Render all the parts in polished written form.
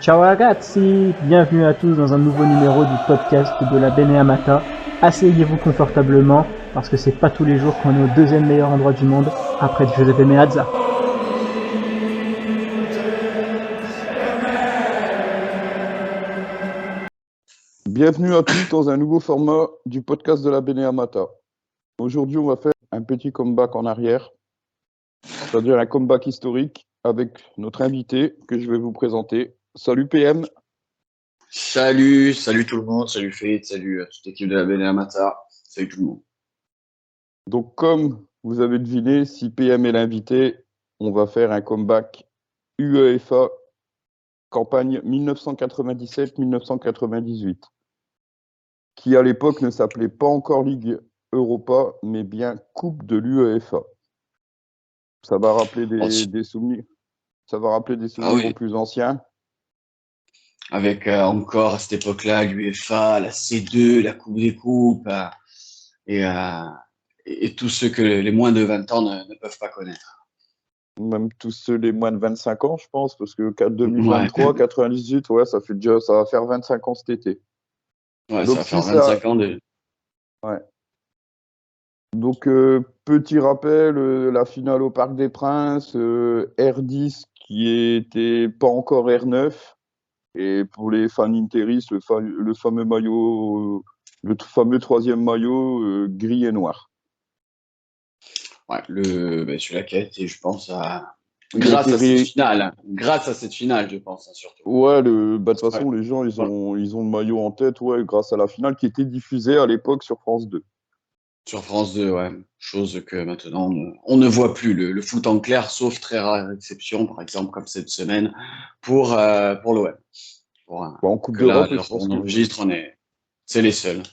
Ciao ragazzi, bienvenue à tous dans un nouveau numéro du podcast de la Beneamata. Asseyez-vous confortablement parce que c'est pas tous les jours qu'on est au deuxième meilleur endroit du monde après Giuseppe Meazza. Bienvenue à tous dans un nouveau format du podcast de la Beneamata. Aujourd'hui, on va faire un petit comeback en arrière, c'est-à-dire un comeback historique avec notre invité que je vais vous présenter. Salut PM. Salut tout le monde, salut Fate, salut à toute l'équipe de la Beneamata, salut tout le monde. Donc, comme vous avez deviné, si PM est l'invité, on va faire un comeback UEFA campagne 1997-1998, qui à l'époque ne s'appelait pas encore Ligue Europa, mais bien Coupe de l'UEFA. Ça va rappeler des souvenirs. Ça va rappeler des souvenirs aux plus anciens. Avec encore à cette époque-là l'UEFA, la C2, la Coupe des Coupes et tous ceux que les moins de 20 ans ne peuvent pas connaître. Même tous ceux les moins de 25 ans, je pense, parce que 2023, 98, ouais, ça va faire 25 ans cet été. Ouais, donc, ça va faire 25 ans de... Ouais. Donc, petit rappel, la finale au Parc des Princes, R10 qui était pas encore R9. Et pour les fans interistes, le fameux maillot, le fameux troisième maillot gris et noir. Ouais, celui-là qui a été, je pense, grâce à cette finale, je pense, surtout. Ouais, de toute façon, les gens, ils ont le maillot en tête, ouais, grâce à la finale qui était diffusée à l'époque sur France 2. Sur France 2, ouais. Chose que maintenant, on ne voit plus le foot en clair, sauf très rare exception, par exemple, comme cette semaine, pour l'OM. En Coupe d'Europe, je pense on enregistre, c'est les seuls.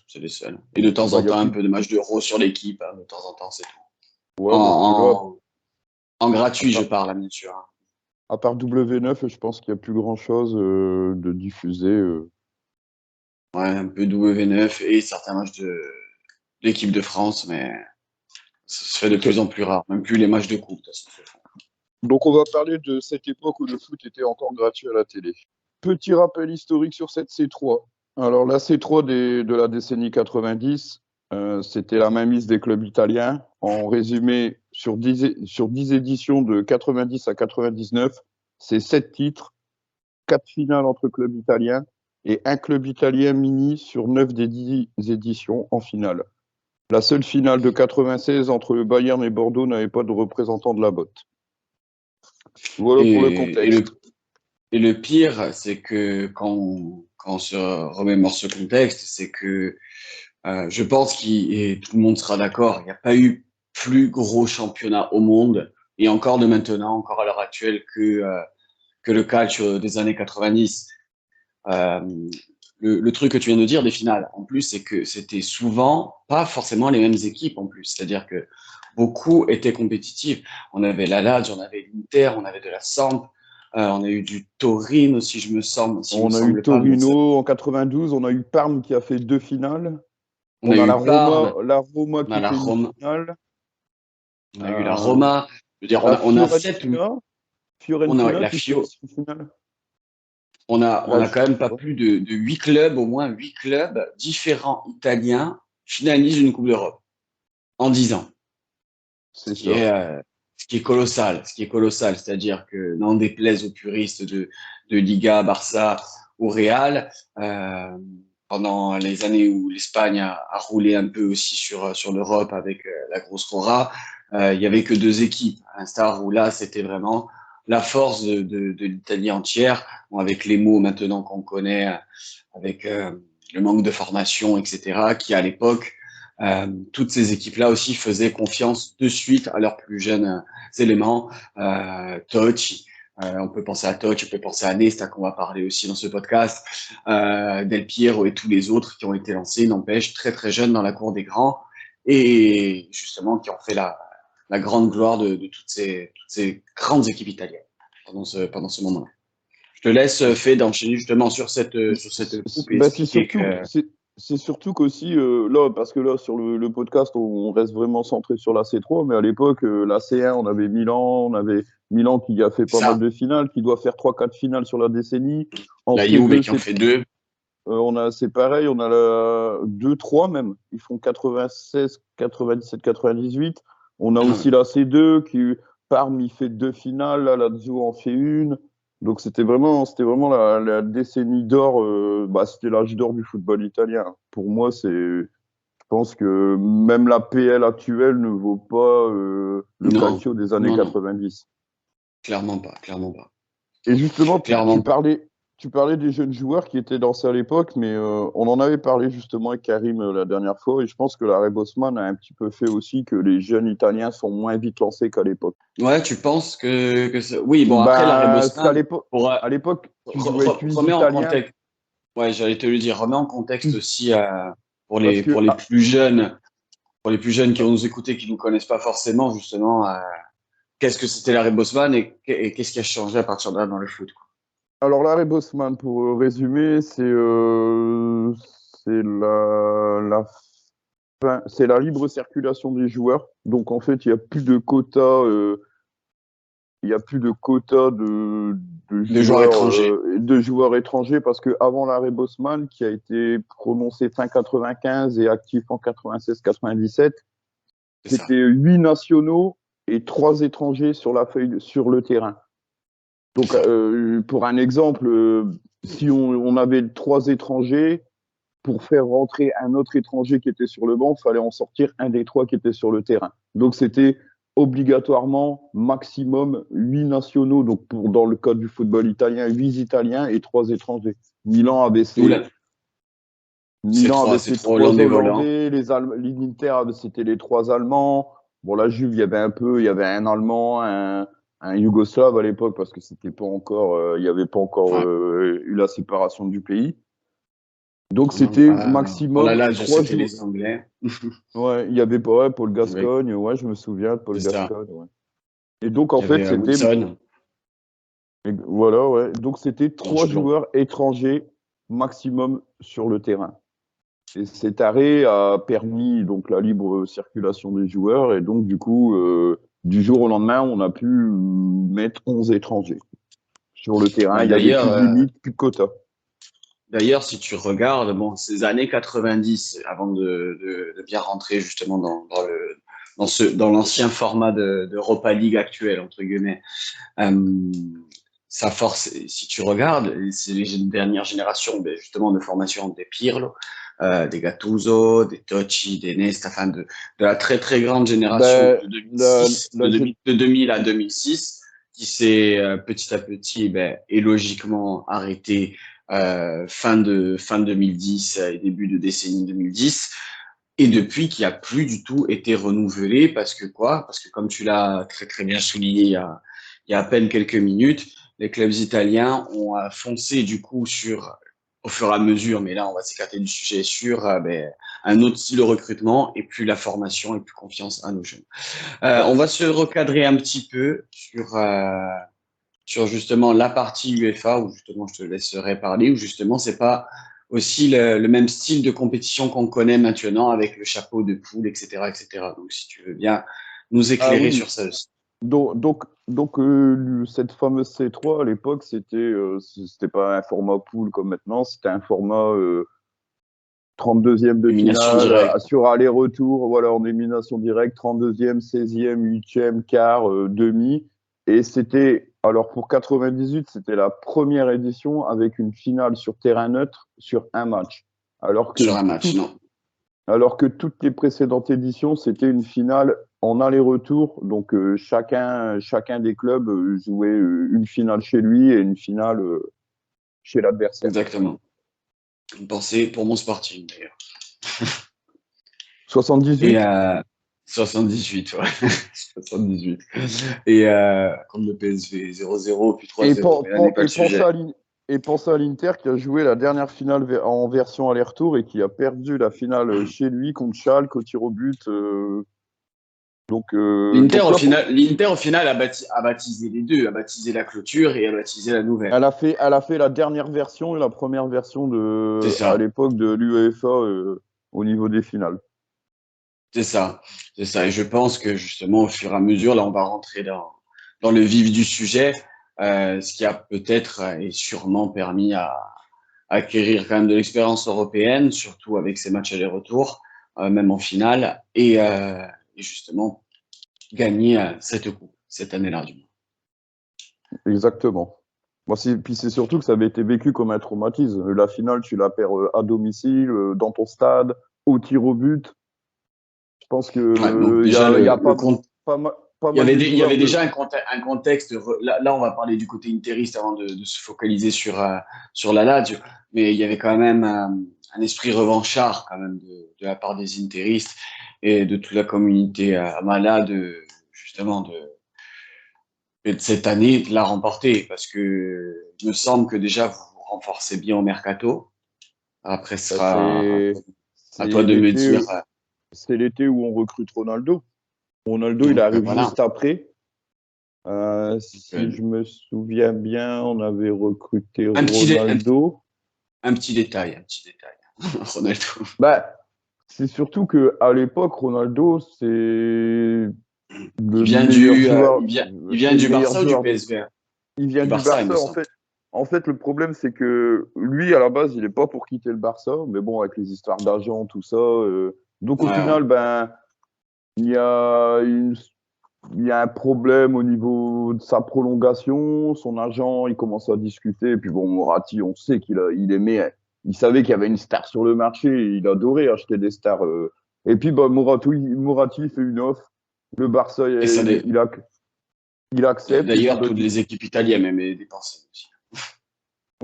Et de temps en temps, un peu de match d'euro sur l'équipe, de temps en temps, c'est tout. Ouais, en gratuit, je parle, bien sûr. À part W9, je pense qu'il n'y a plus grand-chose de diffusé. Ouais, un peu W9 et certains matchs de l'équipe de France, mais ça se fait de plus en plus rare. Même plus les matchs de coupe, ça se fait. Donc, on va parler de cette époque où le foot était encore gratuit à la télé. Petit rappel historique sur cette C3. Alors, la C3 de la décennie 90, c'était la mainmise des clubs italiens. En résumé, sur 10 éditions de 90 à 99, c'est 7 titres, 4 finales entre clubs italiens et un club italien mini sur 9 des 10 éditions en finale. La seule finale de 96 entre le Bayern et Bordeaux n'avait pas de représentant de la botte. Voilà pour le contexte. Et le pire, c'est que quand on se remémore ce contexte, c'est que je pense et tout le monde sera d'accord, il n'y a pas eu plus gros championnat au monde, et encore de maintenant, encore à l'heure actuelle, que le calcio des années 90. Le truc que tu viens de dire des finales, en plus, c'est que c'était souvent pas forcément les mêmes équipes en plus. C'est-à-dire que beaucoup étaient compétitifs. On avait la Lazio, on avait l'Inter, on avait de la Samp, on a eu du Torino aussi, je me semble. On a eu Torino en 92, on a eu Parme qui a fait 2 finales. On a eu la Parme, Roma qui fait une finale. On a eu la Roma. Je veux dire, on a 7 Fiorentina qui fait une finale. On a quand même pas plus de 8 clubs, au moins 8 clubs différents italiens finalisent une Coupe d'Europe en 10 ans. C'est ça. Ce qui est colossal. C'est-à-dire que n'en déplaise aux puristes de Liga, Barça ou Real, pendant les années où l'Espagne a roulé un peu aussi sur l'Europe avec la grosse Rora, il y avait que 2 équipes. À l'instar où là, c'était vraiment la force de l'Italie entière, avec les mots maintenant qu'on connaît, avec le manque de formation, etc., qui à l'époque, toutes ces équipes-là aussi faisaient confiance de suite à leurs plus jeunes éléments. Totti, on peut penser à Totti, on peut penser à Nesta, qu'on va parler aussi dans ce podcast, Del Piero et tous les autres qui ont été lancés, n'empêche, très très jeunes dans la cour des grands, et justement qui ont fait la grande gloire de toutes ces grandes équipes italiennes pendant ce moment-là. Je te laisse, fait d'enchaîner justement sur cette coupe. c'est surtout qu'aussi, là, parce que là, sur le podcast, on reste vraiment centré sur la C3, mais à l'époque, la C1, on avait Milan qui a fait pas mal Ça, de finales, qui doit faire 3-4 finales sur la décennie. En la Juve C2, qui en fait deux. c'est pareil, on a la 2-3 même. Ils font 96, 97, 98. On a Ah aussi ouais. la C2 qui, Parme, il fait 2 finales, la Lazio en fait une. Donc c'était vraiment la décennie d'or. Bah, c'était l'âge d'or du football italien. Pour moi, je pense que même la PL actuelle ne vaut pas le Non, calcio des années non, non, 90. clairement pas, clairement pas. Et justement, Clairement pas. tu parlais des jeunes joueurs qui étaient lancés à l'époque, mais on en avait parlé justement avec Karim la dernière fois, et je pense que l'arrêt Bosman a un petit peu fait aussi que les jeunes Italiens sont moins vite lancés qu'à l'époque. Ouais, tu penses Oui, bon, après, l'arrêt Ben, parce qu'à Bosman, l'époque, pour, à l'époque, tu jouais avec 8 remets en Italiens, contexte. Ouais, j'allais te le dire, remets en contexte aussi parce pour que les plus jeunes, qui vont nous écouter, qui nous connaissent pas forcément, justement, qu'est-ce que c'était l'arrêt Bosman et qu'est-ce qui a changé à partir de là dans le foot, quoi. alors l'arrêt Bosman, pour résumer, c'est c'est la libre circulation des joueurs. Donc en fait, il y a plus de quotas De joueurs étrangers, de joueurs étrangers parce que avant l'arrêt Bosman, qui a été prononcé fin 95 et actif en 96-97, c'est ça. c'était 8 nationaux et 3 étrangers sur sur le terrain. Donc, pour un exemple, si on avait 3 étrangers, pour faire rentrer un autre étranger qui était sur le banc, il fallait en sortir un des 3 qui était sur le terrain. Donc, c'était obligatoirement maximum 8 nationaux. Donc, dans le cas du football italien, 8 Italiens et 3 étrangers. Milan avait D'où ses, Milan avait c'est ses trois 3 Hollandais volants. Hollandais, l'Inter, c'était les 3 Allemands. Bon, la Juve, il y avait un Allemand, un Yougoslave à l'époque parce que c'était pas encore, il n'y avait pas encore Ouais. eu la séparation du pays. Donc Non, c'était pour la maximum Lazio, 3 c'était jours. les Anglais. Ouais, il y avait pas, ouais, Paul Il y avait, Gascogne, ouais, je me souviens de Paul c'est ça. Gascogne, ouais. Et donc en Il y fait avait c'était, Wilson, voilà, ouais, donc c'était trois George Blanc. joueurs étrangers maximum sur le terrain. Et cet arrêt a permis donc la libre circulation des joueurs et donc du coup, du jour au lendemain, on a pu mettre 11 étrangers sur le terrain. Ouais, Il y avait plus de limite, plus de quotas. d'ailleurs, si tu regardes, bon, ces années 90, avant de bien rentrer justement dans l'ancien format d'Europa League actuel, entre guillemets, euh, ça force, si tu regardes, c'est les dernières générations, ben, justement, de formation des Pirlo, des Gattuso, des Totti, des Nesta, enfin, de la très, très grande génération Ben, de 2006, de 2000 à 2006, qui s'est petit à petit, ben, et logiquement arrêté fin 2010 et début de décennie 2010. Et depuis, qui a plus du tout été renouvelé parce que quoi? Parce que comme tu l'as très très bien souligné il y a à peine quelques minutes, les clubs italiens ont foncé du coup sur, au fur et à mesure, mais là on va s'écarter du sujet, sur ben, un autre style de recrutement et plus la formation et plus confiance à nos jeunes. On va se recadrer un petit peu sur justement la partie UEFA où justement je te laisserai parler, où justement c'est pas aussi le même style de compétition qu'on connaît maintenant avec le chapeau de poule, etc., etc. Donc si tu veux bien nous ah éclairer oui, sur ça aussi. cette fameuse C3 à l'époque, c'était pas un format pool comme maintenant, c'était un format 32e de Élimination finale, directe. sur aller-retour, voilà, en élimination directe, 32e, 16e, 8e, quart, demi. Et c'était, alors pour 98, c'était la première édition avec une finale sur terrain neutre sur un match. Alors Sur que, un match, tout, non. alors que toutes les précédentes éditions, c'était une finale en aller-retour. Donc chacun des clubs jouait une finale chez lui et une finale chez l'adversaire. Exactement. Pensez pour mon Sporting d'ailleurs. Et 78. 78, ouais. 78. Et contre le PSV 0-0 puis Et, 3-0. Mais là n'est pas le sujet. pensez à l'Inter qui a joué la dernière finale en version aller-retour et qui a perdu la finale chez lui contre Schalke au tir au but. Donc, L'Inter, au final, a baptisé les deux, a baptisé la clôture et a baptisé la nouvelle. elle a fait la dernière version et la première version C'est à ça. l'époque de l'UEFA au niveau des finales. C'est ça, c'est ça. Et je pense que justement, au fur et à mesure, là, on va rentrer dans le vif du sujet, ce qui a peut-être et sûrement permis à acquérir quand même de l'expérience européenne, surtout avec ces matchs aller-retour, même en finale, et justement gagner cette coupe cette année-là, du moins. Exactement. Moi, puis c'est surtout que ça avait été vécu comme un traumatisme. La finale, tu la perds à domicile, dans ton stade, au tir au but. Je pense que Ouais, donc il y déjà, a, il y a le compte. pas Il y mal avait, de il y joueurs avait de. déjà un contexte. Là, on va parler du côté interiste avant de se focaliser sur la Lazio. Mais il y avait quand même un esprit revanchard quand même de la part des interistes et de toute la communauté malade, justement, de cette année de la remporter. Parce que il me semble que déjà, vous vous renforcez bien au mercato. Après, ce Bah, sera c'est à toi de me l'été, dire. c'est l'été où on recrute Ronaldo. Ronaldo, il arrive Voilà. juste après. Donc, Si je me souviens bien, on avait recruté un petit, dé- un, Ronaldo. un petit détail, un petit détail. Ronaldo. Bah, c'est surtout que à l'époque, Ronaldo, c'est le meilleur joueur. Il vient C'est le du meilleur Barça ou du joueur. PSV? Il vient Du du Barça, il me Barça. semble. En fait, le problème, c'est que lui, à la base, il n'est pas pour quitter le Barça. Mais bon, avec les histoires d'argent, tout ça. Donc, au Ouais, ouais. final, ben, il y a il y a un problème au niveau de sa prolongation. Son agent, il commence à discuter. Et puis bon, Moratti, on sait il aimait, il savait qu'il y avait une star sur le marché. Il adorait acheter des stars. Et puis, bah, Moratti fait une offre. Le Barça, Et ça, il accepte. Et puis, d'ailleurs, bah, toutes les équipes italiennes aimaient dépenser aussi.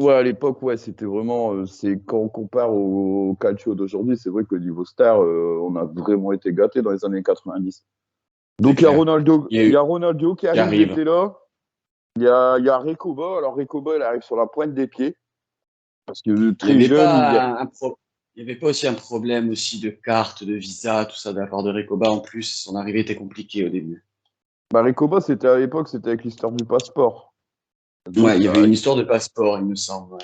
ouais, à l'époque, ouais, c'était vraiment, c'est quand on compare au calcio d'aujourd'hui, c'est vrai que niveau star, on a vraiment été gâtés dans les années 90. C'est Donc clair. Il y a Il y a eu Ronaldo qui qui arrive arrive. l'été là. Il y a Recoba. Alors Recoba, il arrive sur la pointe des pieds parce que Il n'y très avait jeune, pas il y avait pas aussi un problème aussi de carte, de visa, tout ça de la part de Recoba en plus. Son arrivée était compliquée au début. bah, Recoba, c'était à l'époque, c'était avec l'histoire du passeport. Ouais, Donc il y avait ça, une histoire de passeport, il me semble. Ouais.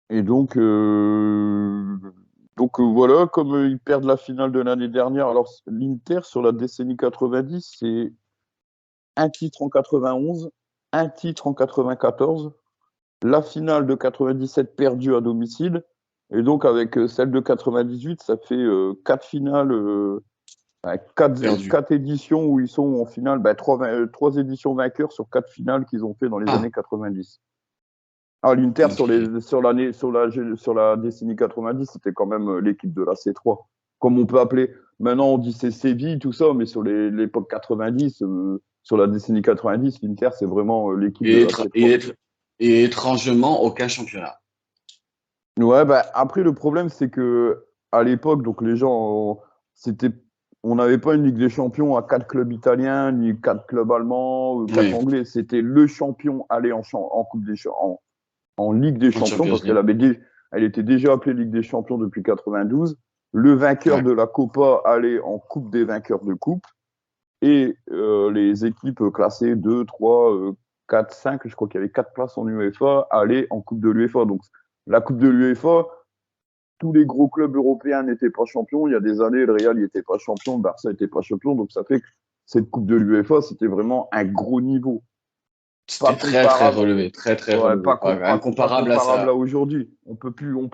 et voilà, comme ils perdent la finale de l'année dernière. Alors l'Inter sur la décennie 90, c'est un titre en 91, un titre en 94, la finale de 97 perdue à domicile. Et donc, avec celle de 98, ça fait quatre finales, Perdu. quatre éditions où ils sont en finale, trois éditions vainqueurs sur quatre finales qu'ils ont fait dans les Ah, années 90. Ah, l'Inter compliqué. sur la décennie 90, c'était quand même l'équipe de la C3. Comme on peut appeler, maintenant on dit c'est Séville, tout ça, mais sur l'époque 90, sur la décennie 90, l'Inter c'est vraiment l'équipe de Et, la étr- et, C3. étr- et étrangement, aucun championnat. Ouais, bah après le problème c'est que à l'époque, donc les gens, c'était, on n'avait pas une Ligue des Champions à quatre clubs italiens, ni quatre clubs allemands, quatre Oui, anglais. C'était le champion aller en Coupe des en Ligue des en Champions Champions parce League. elle était déjà appelée Ligue des Champions depuis 92. Le vainqueur Ouais. de la Copa allait en Coupe des vainqueurs de coupe et les équipes classées 2, 3, 4, 5, je crois qu'il y avait 4 places en UEFA, allaient en Coupe de l'UEFA. Donc la Coupe de l'UEFA, tous les gros clubs européens n'étaient pas champions. Il y a des années, le Real n'était pas champion, le Barça n'était pas champion. Donc ça fait que cette Coupe de l'UEFA, c'était vraiment un gros niveau. Pas C'était très, très comparable. relevé. Très, très Ouais, relevé. pas Incomparable à comparable ça. à aujourd'hui. On peut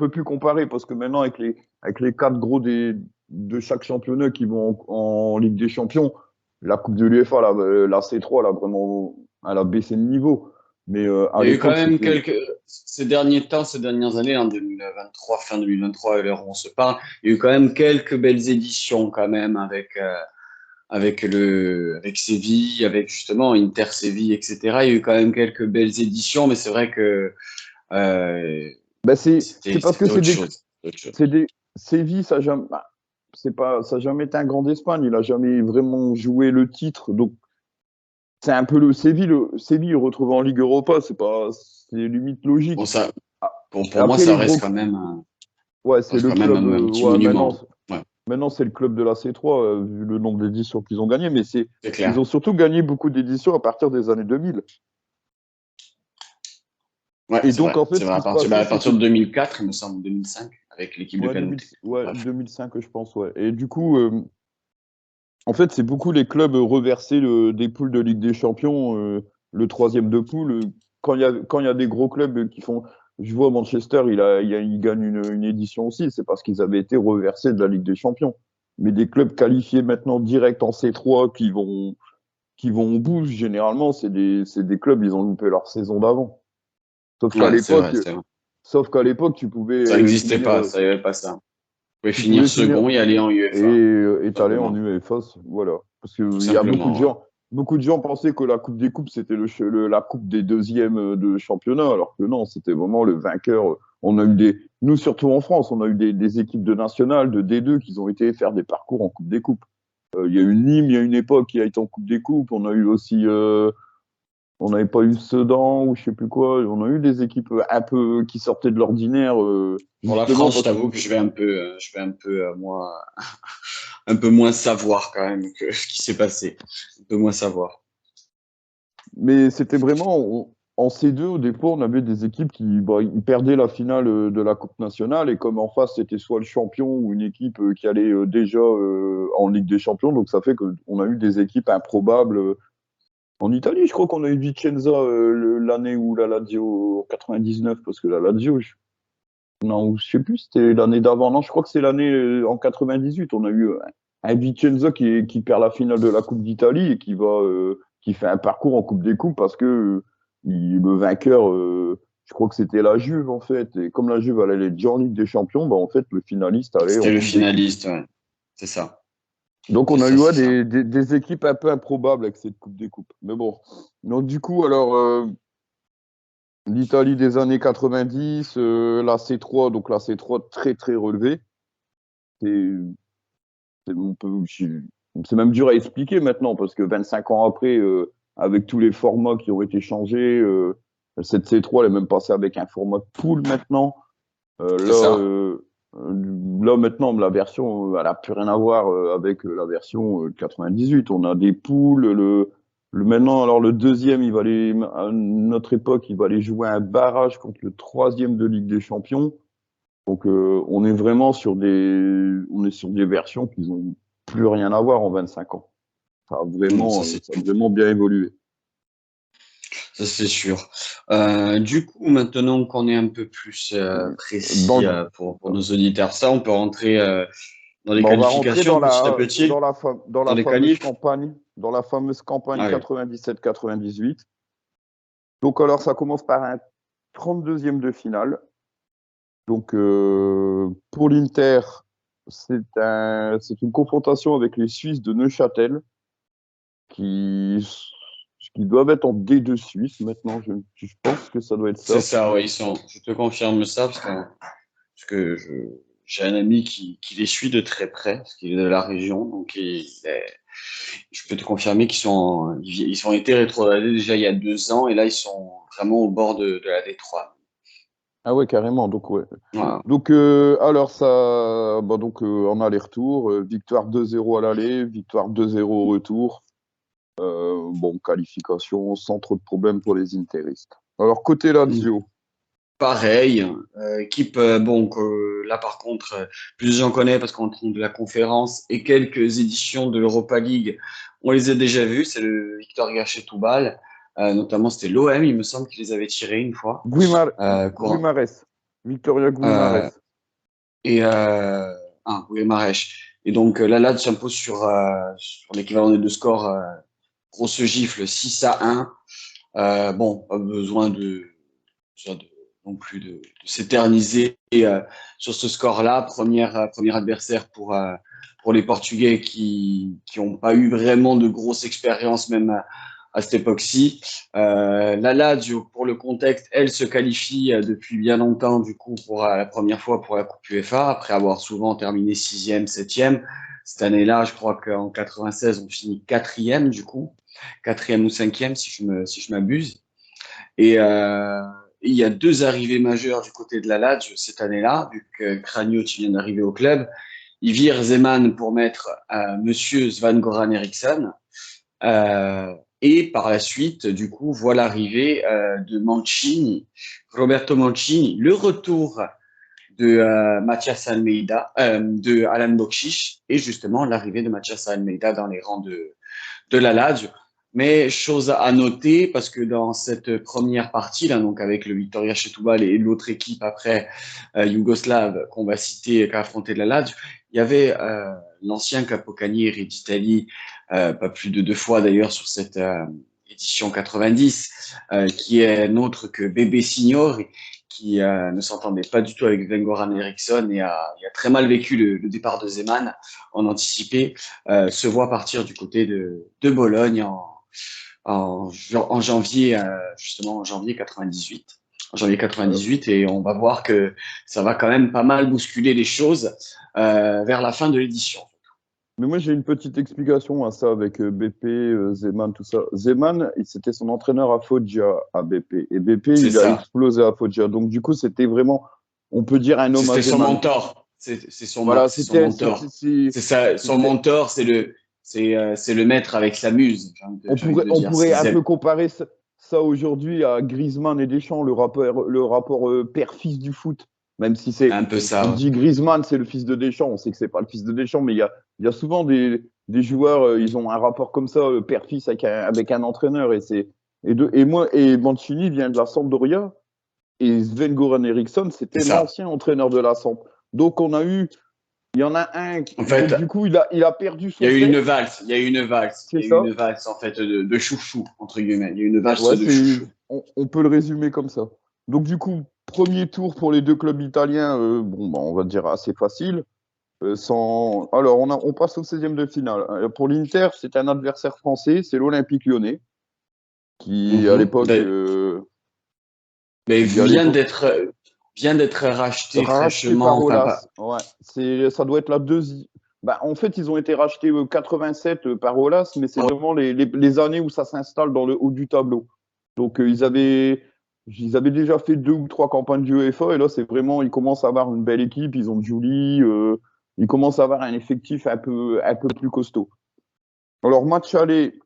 plus comparer parce que maintenant, avec les quatre gros de chaque championnat qui vont en Ligue des Champions, la Coupe de l'UEFA, la C3, elle a baissé de niveau. Mais à Il y a eu quand l'époque, même c'était. ces derniers temps, ces dernières années, en 2023, fin 2023, à l'heure où on se parle, il y a eu quand même quelques belles éditions quand même avec Séville, avec justement Inter Séville, etc. Il y a eu quand même quelques belles éditions, mais c'est vrai que euh, Bah c'est parce que c'était autre chose. Autre chose. c'est des, Séville, ça a jamais, bah, c'est pas, ça a jamais été un grand d'Espagne. Il a jamais vraiment joué le titre. Donc, c'est un peu Séville retrouvé en Ligue Europa. C'est limite Bon, logique. ça, Ah, pour moi, après, ça les reste gros, quand même, ouais, ça c'est reste le quand même club. un petit Ouais, maintenant, monument. Ouais. Maintenant, c'est le club de la C3, vu le nombre d'éditions qu'ils ont gagné, mais C'est ils ont clair. surtout gagné beaucoup d'éditions à partir des années 2000. Ouais, Et c'est donc, vrai. en fait, C'est ce vrai. qui se passait, À partir c'était de 2004, il me semble, 2005, avec l'équipe de ouais, 2000, Canute. ouais, Bref. 2005, je pense, ouais. Et du coup, en fait, c'est beaucoup les clubs reversés des poules de Ligue des Champions, le troisième de poule. Quand il y a des gros clubs qui font. Je vois Manchester, il gagne une édition aussi. C'est parce qu'ils avaient été reversés de la Ligue des Champions. Mais des clubs qualifiés maintenant direct en C3 qui vont au bout, généralement, c'est des clubs, ils ont loupé leur saison d'avant. Sauf qu'à Ouais, c'est l'époque, vrai, c'est vrai. sauf qu'à l'époque, Ça n'existait pas, ça, il n'y avait pas ça. Vous pouvez tu finir pouvais finir second et aller en et UEFA, t'allais en simplement. UEFA, voilà. Parce Tout qu'il y a simplement, ouais. beaucoup de gens pensaient que la Coupe des Coupes, c'était la Coupe des deuxièmes de championnat, alors que non, c'était vraiment le vainqueur. On a eu nous, surtout en France, on a eu des équipes de nationales, de D2, qui ont été faire des parcours en Coupe des Coupes. Il y a eu Nîmes, il y a une époque qui a été en Coupe des Coupes. On a eu aussi, on n'avait pas eu Sedan ou je sais plus quoi. On a eu des équipes un peu qui sortaient de l'ordinaire, Pour la justement France, je parce que. t'avoue que moi, un peu moins savoir quand même que ce qui s'est passé. Un peu moins savoir. Mais c'était vraiment en C2 au départ, on avait des équipes ils perdaient la finale de la Coupe nationale et comme en face c'était soit le champion ou une équipe qui allait déjà en Ligue des Champions, donc ça fait qu'on a eu des équipes improbables. En Italie, je crois qu'on a eu Vicenza l'année où la Lazio en 99, parce que la Lazio, non, je sais plus, c'était l'année d'avant. Non, je crois que c'est l'année en 98. On a eu un Vicenza qui perd la finale de la Coupe d'Italie et qui fait un parcours en Coupe des Coupes parce que le vainqueur, je crois que c'était la Juve en fait. Et comme la Juve allait être déjà en Ligue des Champions, bah, en fait, le finaliste allait en C'était le Coupe des Coupes. finaliste, ouais. C'est ça. Donc C'est on a ça, eu ouais, c'est ça. des équipes un peu improbables avec cette Coupe des Coupes. Mais bon. Donc du coup, alors l'Italie des années 90, la C3, donc la C3 très très relevée. C'est c'est même dur à expliquer maintenant parce que 25 ans après, avec tous les formats qui ont été changés, cette C3 elle est même passée avec un format de pool maintenant. C'est ça. Là maintenant, la version, elle n'a plus rien à voir avec la version 98. On a des poules. Maintenant, alors le deuxième, à notre époque, il va aller jouer un barrage contre le troisième de Ligue des Champions. Donc, on est sur des versions qui n'ont plus rien à voir en 25 ans. Non, ça c'est Ça a sûr. vraiment bien évolué. Ça c'est sûr. Du coup, maintenant qu'on est un peu plus Dans précis le- pour nos auditeurs, ça, on peut rentrer dans les on va rentrer qualifications petit à petit, dans les qualifs. dans la fameuse campagne Allez. 97-98. Donc, alors, ça commence par un 32e de finale. Donc, pour l'Inter, c'est une confrontation avec les Suisses de Neuchâtel qui, qui doivent être en D2 Suisse maintenant. Je pense que ça doit être C'est ça. ça, ouais, je te confirme ça parce que j'ai un ami qui les suit de très près, parce qu'il est de la région, donc je peux te confirmer ils ont été rétrogradés déjà il y a 2 ans, et là ils sont vraiment au bord de la D3. Ah ouais, carrément. Donc, ouais. Voilà. Donc, alors, en aller-retour, victoire 2-0 à l'aller, victoire 2-0 au retour. Bon, qualification sans trop de problèmes pour les Interistes. Alors, côté Lazio, Pareil, équipe, bon, là par contre, plus j'en connais parce qu'on trouve de la conférence et quelques éditions de l'Europa League, on les a déjà vus, c'est le Victoria Setúbal, notamment c'était l'OM, il me semble qu'ils les avait tirés une fois. Guimarães, Victoria Euh, Guimarães. et oui, Marèche. Et donc la LAD s'impose sur l'équivalent des deux scores, grosse gifle 6-1. Bon, pas besoin de non plus de s'éterniser sur ce score-là. Premier adversaire pour les Portugais qui n'ont pas eu vraiment de grosse expérience même à cette époque-ci. La Lazio, pour le contexte, elle se qualifie depuis bien longtemps du coup pour la première fois pour la Coupe UEFA, après avoir souvent terminé 6e, 7e. Cette année-là, je crois qu'en 96, on finit 4e du coup, 4e ou 5e si je m'abuse. Et il y a deux arrivées majeures du côté de la Lazio cette année-là, vu que Cragno vient d'arriver au club. il vire Zeman pour mettre Monsieur Sven-Goran Eriksson. Et par la suite, du coup, voit l'arrivée de Mancini, Roberto Mancini, le retour de Mathias Almeida, de Alan Bokšić, et justement l'arrivée de Mathias Almeida dans les rangs de la Lazio. Mais chose à noter, parce que dans cette première partie, là, donc avec le Viktoria Setúbal et l'autre équipe après yougoslave qu'on va citer, qui a affronté la Lazio, il y avait l'ancien capocannoniere d'Italie, pas plus de 2 fois d'ailleurs sur cette édition 90, qui est nôtre que Bebe Signori, qui ne s'entendait pas du tout avec Sven-Goran Eriksson et a très mal vécu le départ de Zeman en anticipé, se voit partir du côté de Bologne en janvier, justement en janvier 98. En janvier 98, et on va voir que ça va quand même pas mal bousculer les choses vers la fin de l'édition. Mais moi, j'ai une petite explication à ça avec BP, Zeman, tout ça. Zeman, c'était son entraîneur à Foggia, à BP. Et BP, il a explosé à Foggia. Donc, du coup, c'était vraiment, on peut dire, un homme à Zeman. C'était son mentor. C'est son mentor. C'est ça, son mentor, c'est le maître avec sa muse. On pourrait un peu comparer ça aujourd'hui à Griezmann et Deschamps, le rapport père-fils du foot. Même si c'est un peu ça. On dit Griezmann, c'est le fils de Deschamps. On sait que c'est pas le fils de Deschamps, mais il y a souvent des joueurs, ils ont un rapport comme ça, père-fils avec un entraîneur. Et Mancini vient de la Sampdoria. Et Sven-Goran Eriksson, c'était l'ancien entraîneur de la Samp. Donc il y en a un. En fait, donc, du coup, il a perdu son. Il y a eu une valse. Il y a eu une valse en fait de chouchou entre guillemets. Il y a eu une valse de chouchou. On peut le résumer comme ça. Donc du coup, premier tour pour les deux clubs italiens. On va dire assez facile. Alors on passe au 16e de finale. Pour l'Inter, c'est un adversaire français, c'est l'Olympique Lyonnais, qui à l'époque. Mais vient d'être racheté fraîchement. Par Aulas. Ça doit être la deuxième. En fait, ils ont été rachetés 87 par Aulas, mais c'est vraiment les années où ça s'installe dans le haut du tableau. Donc, ils avaient déjà fait 2 ou 3 campagnes du UEFA, et là, c'est vraiment, ils commencent à avoir une belle équipe. Ils ont Giuli, ils commencent à avoir un effectif un peu plus costaud. Alors, match aller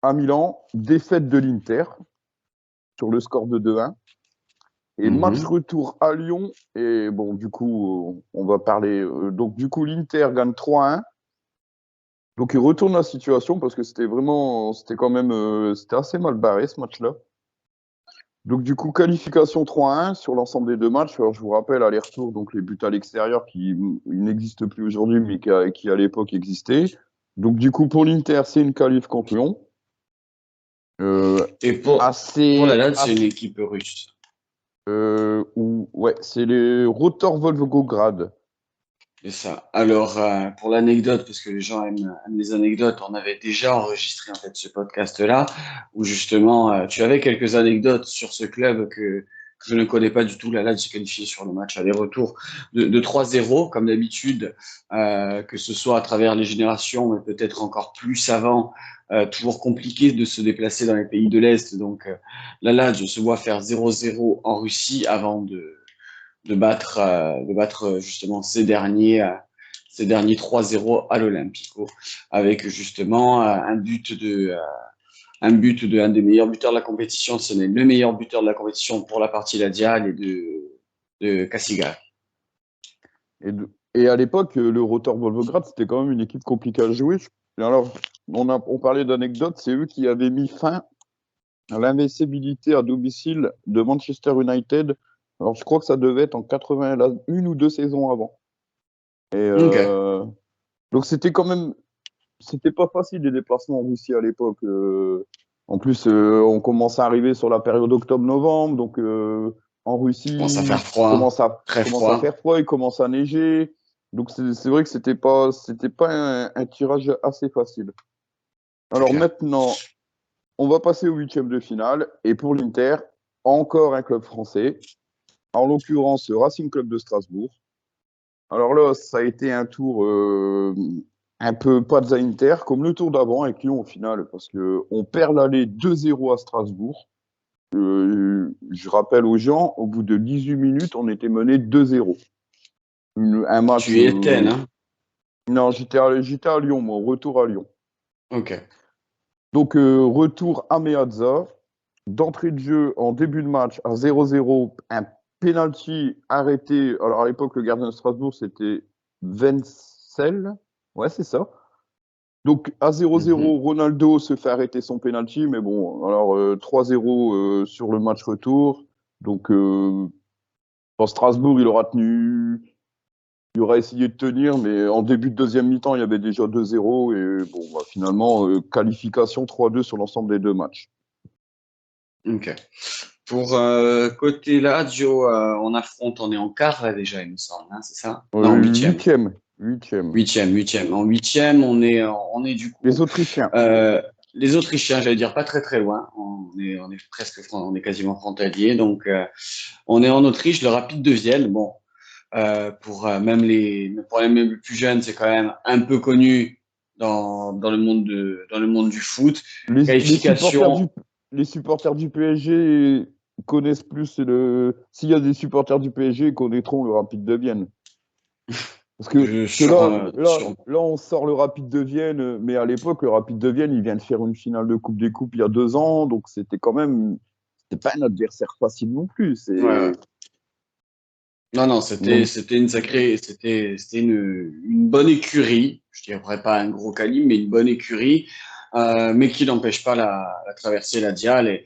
à Milan, défaite de l'Inter sur le score de 2-1. Et match retour à Lyon, et bon, du coup, on va parler. Donc, du coup, l'Inter gagne 3-1. Donc, il retourne la situation parce que c'était assez mal barré ce match-là. Donc, du coup, qualification 3-1 sur l'ensemble des 2 matchs. Alors, je vous rappelle, aller-retour, donc les buts à l'extérieur qui n'existent plus aujourd'hui, mais qui à l'époque existaient. Donc, du coup, pour l'Inter, c'est une qualif contre Lyon. Et pour la Lazio, c'est une équipe russe. C'est les Rotor Volgograd. C'est ça. Alors, pour l'anecdote, parce que les gens aiment les anecdotes, on avait déjà enregistré en fait ce podcast-là, où justement, tu avais quelques anecdotes sur ce club que je ne connais pas du tout. La Lazio s'est qualifiée sur le match aller-retour de 3-0, comme d'habitude, que ce soit à travers les générations, mais peut-être encore plus avant. Toujours compliqué de se déplacer dans les pays de l'Est. Donc, la Lazio se voit faire 0-0 en Russie avant de battre justement ces derniers 3-0 à l'Olympico, avec justement un but d'un des meilleurs buteurs de la compétition, ce n'est le meilleur buteur de la compétition pour la partie laziale, et de Cassiga. Et à l'époque, le Rotor Volgograd, c'était quand même une équipe compliquée à jouer. Et alors, on parlait d'anecdotes, c'est eux qui avaient mis fin à l'invincibilité à domicile de Manchester United. Alors, je crois que ça devait être en 81 ou 2 saisons avant. Et donc, c'était pas facile les déplacements en Russie à l'époque. En plus, on commence à arriver sur la période octobre-novembre, donc en Russie, il commence à faire froid, à faire froid, il commence à neiger. Donc, c'est vrai que c'était pas un tirage assez facile. Alors maintenant, on va passer au 8e de finale. Et pour l'Inter, encore un club français. En l'occurrence, Racing Club de Strasbourg. Alors là, ça a été un tour un peu pas Inter, comme le tour d'avant avec Lyon au final, parce qu'on perd l'aller 2-0 à Strasbourg. Je rappelle aux gens, au bout de 18 minutes, on était mené 2-0. un match. Tu étais, hein? Non, j'étais à Lyon, moi, retour à Lyon. Ok. Donc, retour à Meazza. D'entrée de jeu, en début de match, à 0-0, un penalty arrêté. Alors, à l'époque, le gardien de Strasbourg, c'était Wenzel. Ouais, c'est ça. Donc, à 0-0, Ronaldo se fait arrêter son penalty. Mais bon, alors, 3-0 sur le match retour. Donc, pour Strasbourg, il aura essayé de tenir, mais en début de deuxième mi-temps, il y avait déjà 2-0. Et bon, bah, finalement, qualification 3-2 sur l'ensemble des deux matchs. Ok. Pour côté Lazio, on est en quart là déjà, il me semble, hein, c'est ça? Non, huitième. Huitième. Huitième. En huitième, on est du coup. Les Autrichiens. Les Autrichiens, j'allais dire pas très très loin. On est quasiment frontalier. Donc, on est en Autriche, le Rapide de Vienne. Bon, pour même les plus jeunes, c'est quand même un peu connu dans le monde du foot. Les Qualification. supporters du PSG connaissent plus S'il y a des supporters du PSG, ils connaîtront le Rapide de Vienne. Parce que là, on sort le Rapide de Vienne, mais à l'époque, le Rapide de Vienne, il vient de faire une finale de Coupe des Coupes il y a 2 ans, donc c'était pas un adversaire facile non plus. Ouais. Non, c'était une bonne écurie. Je dirais pas un gros calibre, mais une bonne écurie, mais qui n'empêche pas la traversée la Dial et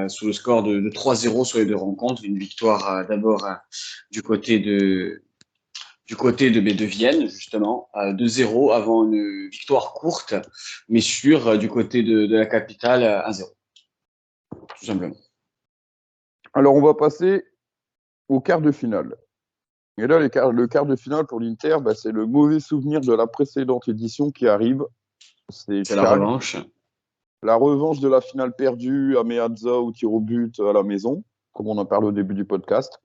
sous le score de 3-0 sur les deux rencontres, une victoire d'abord du côté de de Vienne justement, 2-0 avant une victoire courte, mais sûre du côté de la capitale 1-0, tout simplement. Alors, on va passer au quart de finale. Et là, le quart de finale pour l'Inter, bah, c'est le mauvais souvenir de la précédente édition qui arrive. C'est la revanche. La revanche de la finale perdue à Meazza au tir au but à la maison, comme on en parle au début du podcast.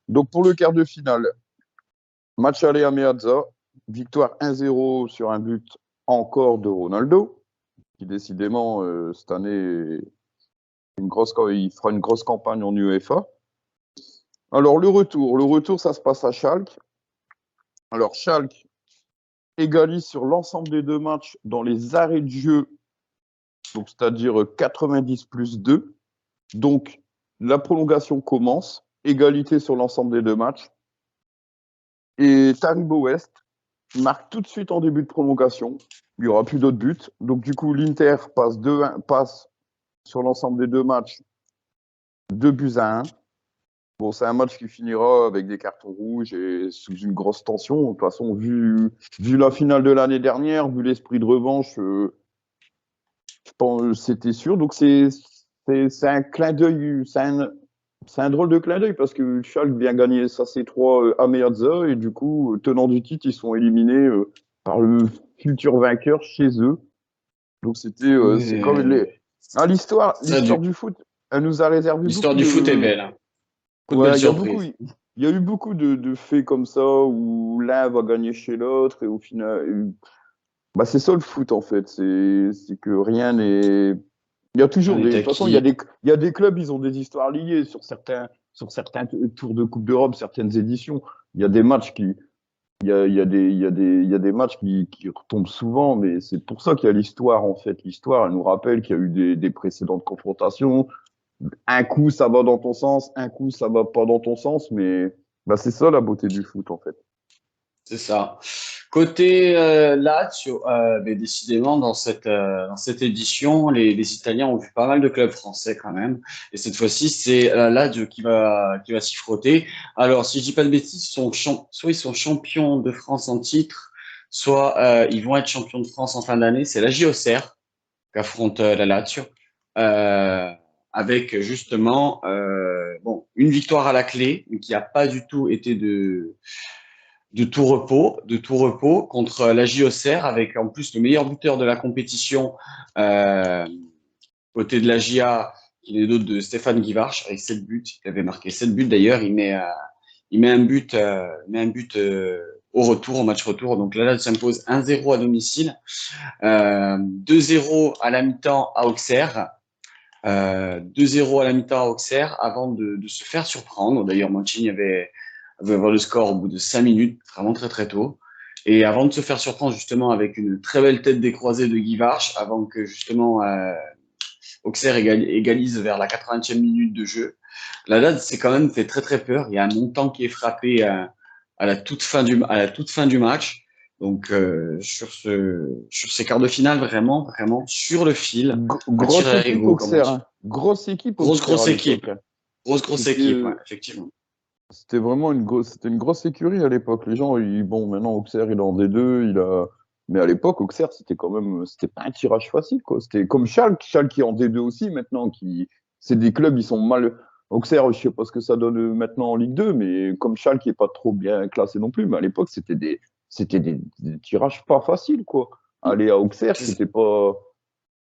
Donc pour le quart de finale, match aller à Meazza, victoire 1-0 sur un but encore de Ronaldo, qui décidément cette année il fera une grosse campagne en UEFA. Alors le retour ça se passe à Schalke. Alors Schalke égalise sur l'ensemble des deux matchs dans les arrêts de jeu, donc c'est-à-dire 90 plus 2. Donc la prolongation commence, égalité sur l'ensemble des deux matchs. Et Taribo West marque tout de suite en début de prolongation. Il n'y aura plus d'autres buts. Donc du coup, l'Inter passe sur l'ensemble des deux matchs 2-1. Bon, c'est un match qui finira avec des cartons rouges et sous une grosse tension. De toute façon, vu la finale de l'année dernière, vu l'esprit de revanche, je pense c'était sûr. Donc c'est un clin d'œil, c'est un drôle de clin d'œil parce que Schalke vient gagner sa C3 à Meazza et du coup, tenant du titre, ils sont éliminés par le futur vainqueur chez eux. Donc c'est comme l'histoire du foot, elle nous a réservé l'histoire beaucoup du foot est belle. Hein. Ouais, il y a eu beaucoup de faits comme ça où l'un va gagner chez l'autre et au final, bah c'est ça le foot en fait, c'est que rien n'est. Il y a toujours de toute façon, il y a des clubs, ils ont des histoires liées sur certains tours de Coupe d'Europe, certaines éditions. Il y a des matchs il y a des matchs qui retombent souvent, mais c'est pour ça qu'il y a l'histoire en fait. L'histoire, elle nous rappelle qu'il y a eu des précédentes confrontations. Un coup, ça va dans ton sens, un coup, ça va pas dans ton sens, mais bah, c'est ça la beauté du foot en fait. C'est ça. Côté Lazio, mais décidément, dans cette édition, les Italiens ont vu pas mal de clubs français quand même. Et cette fois-ci, c'est Lazio qui va s'y frotter. Alors, si je dis pas de bêtises, soit ils sont champions de France en titre, soit ils vont être champions de France en fin d'année. C'est la JOCR qui affronte la Lazio. Avec justement une victoire à la clé, mais qui n'a pas du tout été de tout repos contre la JOCR avec en plus le meilleur buteur de la compétition côté de la JA, qui est l'autre de Stéphane Guivarch avec 7 buts. Il avait marqué 7 buts d'ailleurs. Il met un but au retour, au match retour. Donc là, s'impose 1-0 à domicile, 2-0 à la mi-temps à Auxerre. 2-0 à la mi-temps à Auxerre avant de se faire surprendre. D'ailleurs, Mancini avait avoir le score au bout de 5 minutes, vraiment très très tôt. Et avant de se faire surprendre justement avec une très belle tête décroisée de Guy Varch, avant que justement Auxerre égalise vers la 80e minute de jeu. La date s'est quand même fait très très peur. Il y a un montant qui est frappé à la toute fin du match. Donc sur ces quarts de finale, vraiment sur le fil, un tir Grosse à équipe rigot, comme on Auxerre, dit. hein. Grosse équipe Auxerre à Grosse l'époque, équipe, hein. grosse équipe, ouais, effectivement. C'était vraiment c'était une grosse écurie à l'époque. Les gens, bon, maintenant Auxerre, il est en D2, mais à l'époque, Auxerre, c'était pas un tirage facile, quoi. C'était comme Schalke qui est en D2 aussi maintenant, c'est des clubs, ils sont mal. Auxerre, je sais pas ce que ça donne maintenant en Ligue 2, mais comme Schalke qui est pas trop bien classé non plus, mais à l'époque, c'était des tirages pas faciles, quoi. Aller à Auxerre, c'était pas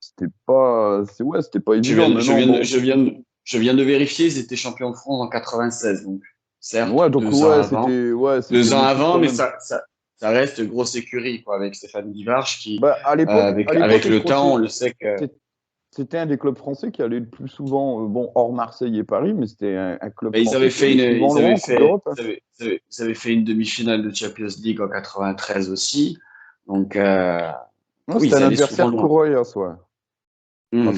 Je évident. viens, je Maintenant, viens, bon. je viens de vérifier, ils étaient champions de France en 96, donc certes Ouais, donc ouais, c'était 2 ans l'équipe avant, quand mais même. ça reste grosse écurie, quoi, avec Stéphane Guivarch qui, Bah, à l'époque, avec je le crois que temps, on le sait que c'était un des clubs français qui allait le plus souvent, bon, hors Marseille et Paris, mais c'était un club ben, français qui allait souvent loin en Coupe d'Europe, hein. ils avaient fait une demi-finale de Champions League en 93 aussi, donc Non, oui, c'était ils un allaient souvent adversaire loin. courroyant, ouais. Ah, Hmm.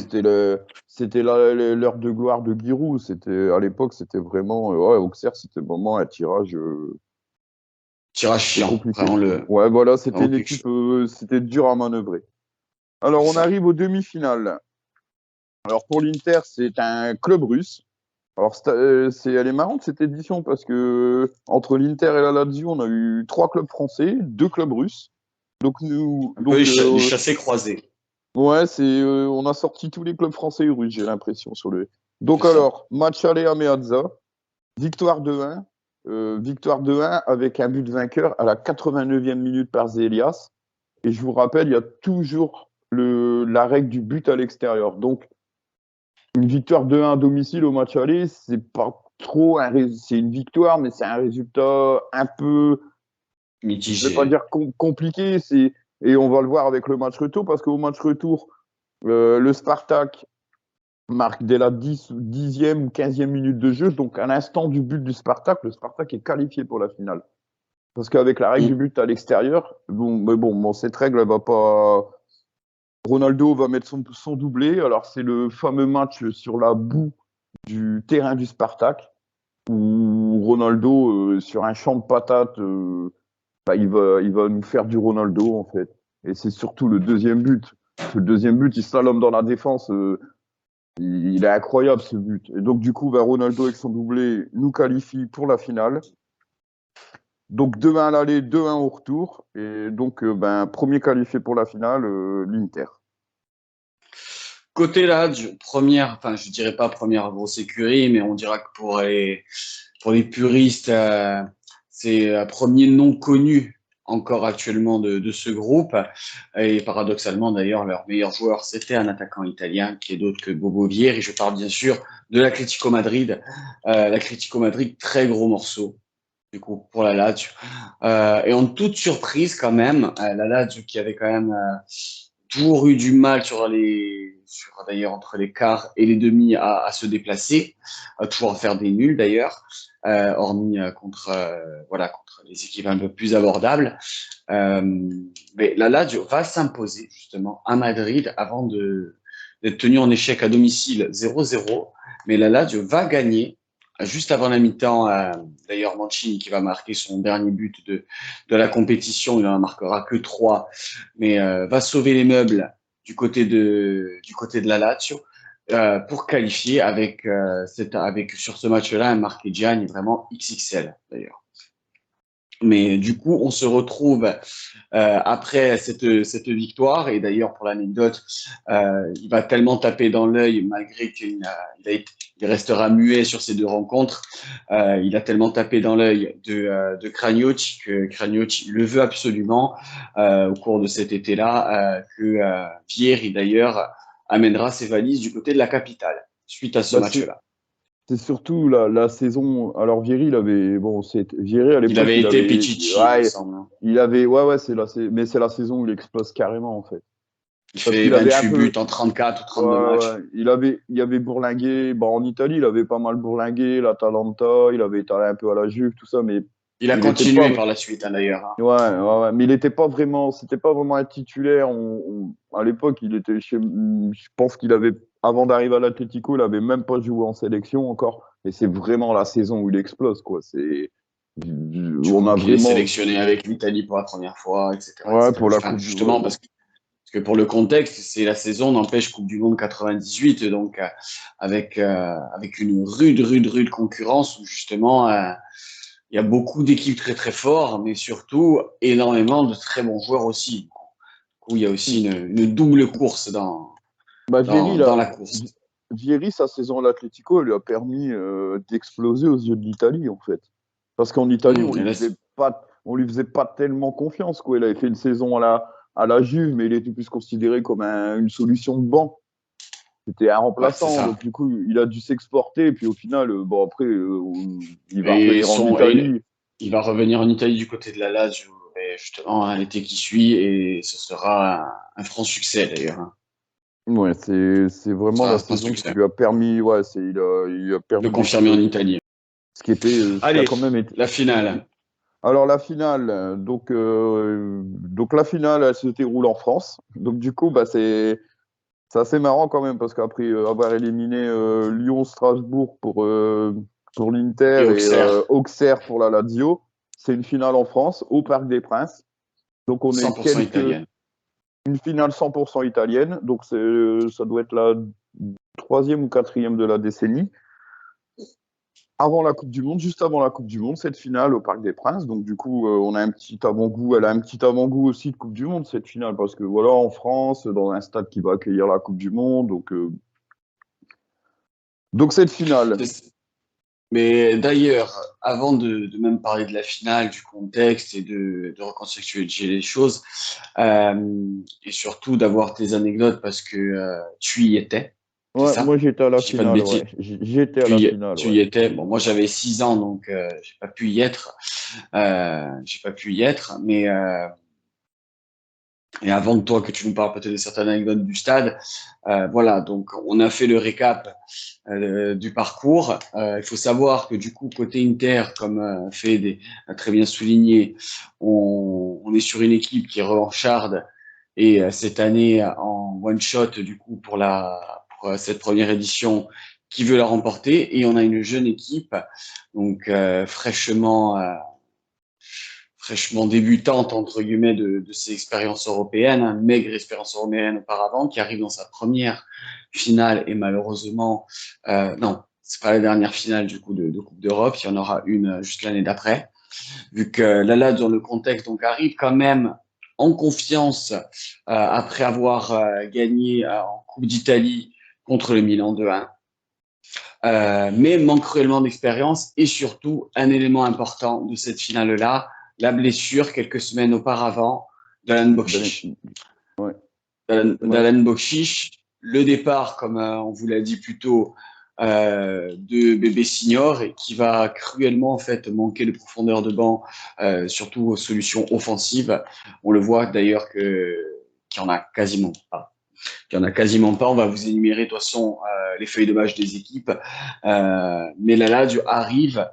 c'était l'heure de gloire de Giroud. À l'époque, c'était vraiment, ouais, Auxerre, c'était vraiment un tirage, Tirage c'était chiant, compliqué. Ouais, voilà, c'était vraiment une quelque équipe, chose. c'était dur à manœuvrer. Alors, C'est on ça. arrive aux demi-finales. Alors, pour l'Inter, c'est un club russe. Alors, elle est marrante cette édition parce que entre l'Inter et la Lazio, on a eu 3 clubs français, 2 clubs russes. Donc, Un peu les chassés croisés, ouais, on a sorti tous les clubs français et russes, j'ai l'impression c'est Donc ça. alors, match aller à Meazza, victoire 2-1, victoire 2-1 avec un but vainqueur à la 89e minute par Zélias. Et je vous rappelle, il y a toujours la règle du but à l'extérieur. Donc, une victoire 2-1 à domicile au match aller, c'est pas trop c'est une victoire, mais c'est un résultat un peu, je vais pas Mitigé. dire compliqué, et on va le voir avec le match retour, parce qu'au match retour, le Spartak marque dès la 10e ou 15e minute de jeu, donc à l'instant du but du Spartak, le Spartak est qualifié pour la finale. Parce qu'avec la règle du but à l'extérieur, cette règle, elle va pas. Ronaldo va mettre son doublé. Alors, c'est le fameux match sur la boue du terrain du Spartak, où Ronaldo, sur un champ de patates, il va nous faire du Ronaldo, en fait. Et c'est surtout le deuxième but. Le deuxième but, il slalome dans la défense. Il est incroyable, ce but. Et donc, du coup, Ronaldo avec son doublé nous qualifie pour la finale. Donc 2-1 à l'aller, 2-1 au retour. Et donc, premier qualifié pour la finale, l'Inter. Côté là, enfin, je dirais pas première grosse écurie, mais on dira que pour les puristes, c'est un premier nom connu encore actuellement de ce groupe. Et paradoxalement, d'ailleurs, leur meilleur joueur, c'était un attaquant italien qui est d'autre que Bobo Vieri. Et je parle bien sûr de l'Atlético Madrid. L'Atlético Madrid, très gros morceau, du coup, pour la Lazio. Et en toute surprise, quand même, la Lazio qui avait quand même toujours eu du mal d'ailleurs entre les quarts et les demi à se déplacer, toujours à faire des nuls d'ailleurs, hormis contre les équipes un peu plus abordables. Mais la Lazio va s'imposer justement à Madrid avant d'être tenu en échec à domicile 0-0. Mais la Lazio va gagner juste avant la mi-temps. D'ailleurs, Mancini qui va marquer son dernier but de la compétition, il n'en marquera que 3, mais va sauver les meubles du côté de la Lazio pour qualifier avec sur ce match-là un Marchegiani vraiment XXL d'ailleurs. Mais du coup, on se retrouve après cette victoire, et d'ailleurs pour l'anecdote, il va tellement taper dans l'œil, malgré il restera muet sur ces 2 rencontres, il a tellement tapé dans l'œil de Cragnotti que Cragnotti le veut absolument au cours de cet été-là, que Vieri d'ailleurs amènera ses valises du côté de la capitale suite à ce Bah, c'est match-là. c'est surtout la saison. Alors, Vieri, Vieri à Il l'époque, avait été Pichichi, il me semble. ouais, mais c'est la saison où il explose carrément, en fait. Il Parce fait qu'il avait un 28 buts peu. en 34 ou 32 Ouais, matchs. ouais. Il avait bourlingué. Bon, en Italie, il avait pas mal bourlingué, l'Atalanta, il avait été un peu à la Juve, tout ça, mais Il a il était pas. continué par la suite, hein, d'ailleurs. Hein. Ouais, ouais, ouais. Mais il était pas vraiment. C'était pas vraiment un titulaire. À l'époque, il était. Je pense qu'il avait. Avant d'arriver à l'Atlético, il avait même pas joué en sélection encore. Et c'est vraiment la saison où il explose, quoi. C'est. Du On coup, a qu'il est vraiment. sélectionné avec l'Italie pour la première fois, etc. Ouais, etc. pour la Enfin, Coupe du justement, Monde. parce que pour le contexte, c'est la saison, n'empêche, Coupe du Monde 98, donc avec une rude concurrence où justement, il y a beaucoup d'équipes très très fortes, mais surtout énormément de très bons joueurs aussi. Du coup, il y a aussi une double course Bah, Vieri, dans là, la course. Vieri, sa saison à l'Atlético, elle lui a permis d'exploser aux yeux de l'Italie, en fait. Parce qu'en Italie, Et là, on lui faisait pas tellement confiance, quoi. Il avait fait une saison à la Juve, mais il était plus considéré comme une solution de banc. C'était un ouais, c'est remplaçant, ça. donc du coup, il a dû s'exporter, puis au final, bon, après, il va Et, revenir en son, et Italie. il va revenir en Italie du côté de la Lazio, et justement, hein, l'été qui suit, et ce sera un franc succès d'ailleurs. Hein. Ouais, c'est Ce vraiment sera la un franc saison qui succès lui a permis, ouais, il a de permis confirmer en d'exploser. Italie. Ce qui a Allez, quand même été. la finale. Alors la finale, donc la finale, elle se déroule en France. Donc du coup, bah c'est assez marrant quand même parce qu'après avoir éliminé Lyon-Strasbourg pour l'Inter Et et Auxerre, Auxerre pour la Lazio, c'est une finale en France au Parc des Princes. Donc on est 100% italienne. une finale 100% italienne. Donc ça doit être la troisième ou quatrième de la décennie. Avant la Coupe du Monde, juste avant la Coupe du Monde, cette finale au Parc des Princes. Donc, du coup, on a un petit avant-goût. Elle a un petit avant-goût aussi de Coupe du Monde, cette finale, parce que voilà, en France, dans un stade qui va accueillir la Coupe du Monde. Donc cette finale. Mais d'ailleurs, avant de même parler de la finale, du contexte et de reconstituer les choses, et surtout d'avoir tes anecdotes parce que tu y étais, c'est Ouais, moi, ça? j'étais à la Si je dis pas de finale, ouais. bêtises. J'étais à la finale, Tu ouais. y étais. Bon, moi j'avais 6 ans, donc j'ai pas pu y être. J'ai pas pu y être, mais et avant de toi que tu nous parles peut-être de certaines anecdotes du stade, voilà. Donc on a fait le récap du parcours. Il faut savoir que du coup côté Inter, comme a très bien souligné, on est sur une équipe qui est revancharde et cette année en one shot du coup pour cette première édition qui veut la remporter et on a une jeune équipe donc fraîchement débutante entre guillemets de ses expériences européennes, une maigre expérience européenne auparavant, qui arrive dans sa première finale et malheureusement, non, c'est pas la dernière finale du coup de Coupe d'Europe, il y en aura une juste l'année d'après, vu que Lala dans le contexte donc arrive quand même en confiance après avoir gagné en Coupe d'Italie contre le Milan 2-1. Mais manque cruellement d'expérience et surtout un élément important de cette finale-là, la blessure quelques semaines auparavant d'Alan Bokšić. Ouais, ouais. D'Alan Bokšić, le départ, comme on vous l'a dit plus tôt, de Bébé Signor et qui va cruellement en fait manquer de profondeur de banc, surtout aux solutions offensives. On le voit d'ailleurs qu'il n'y en a quasiment pas. Il n'y en a quasiment pas. On va vous énumérer de toute façon les feuilles de match des équipes. Mais la Lazio arrive,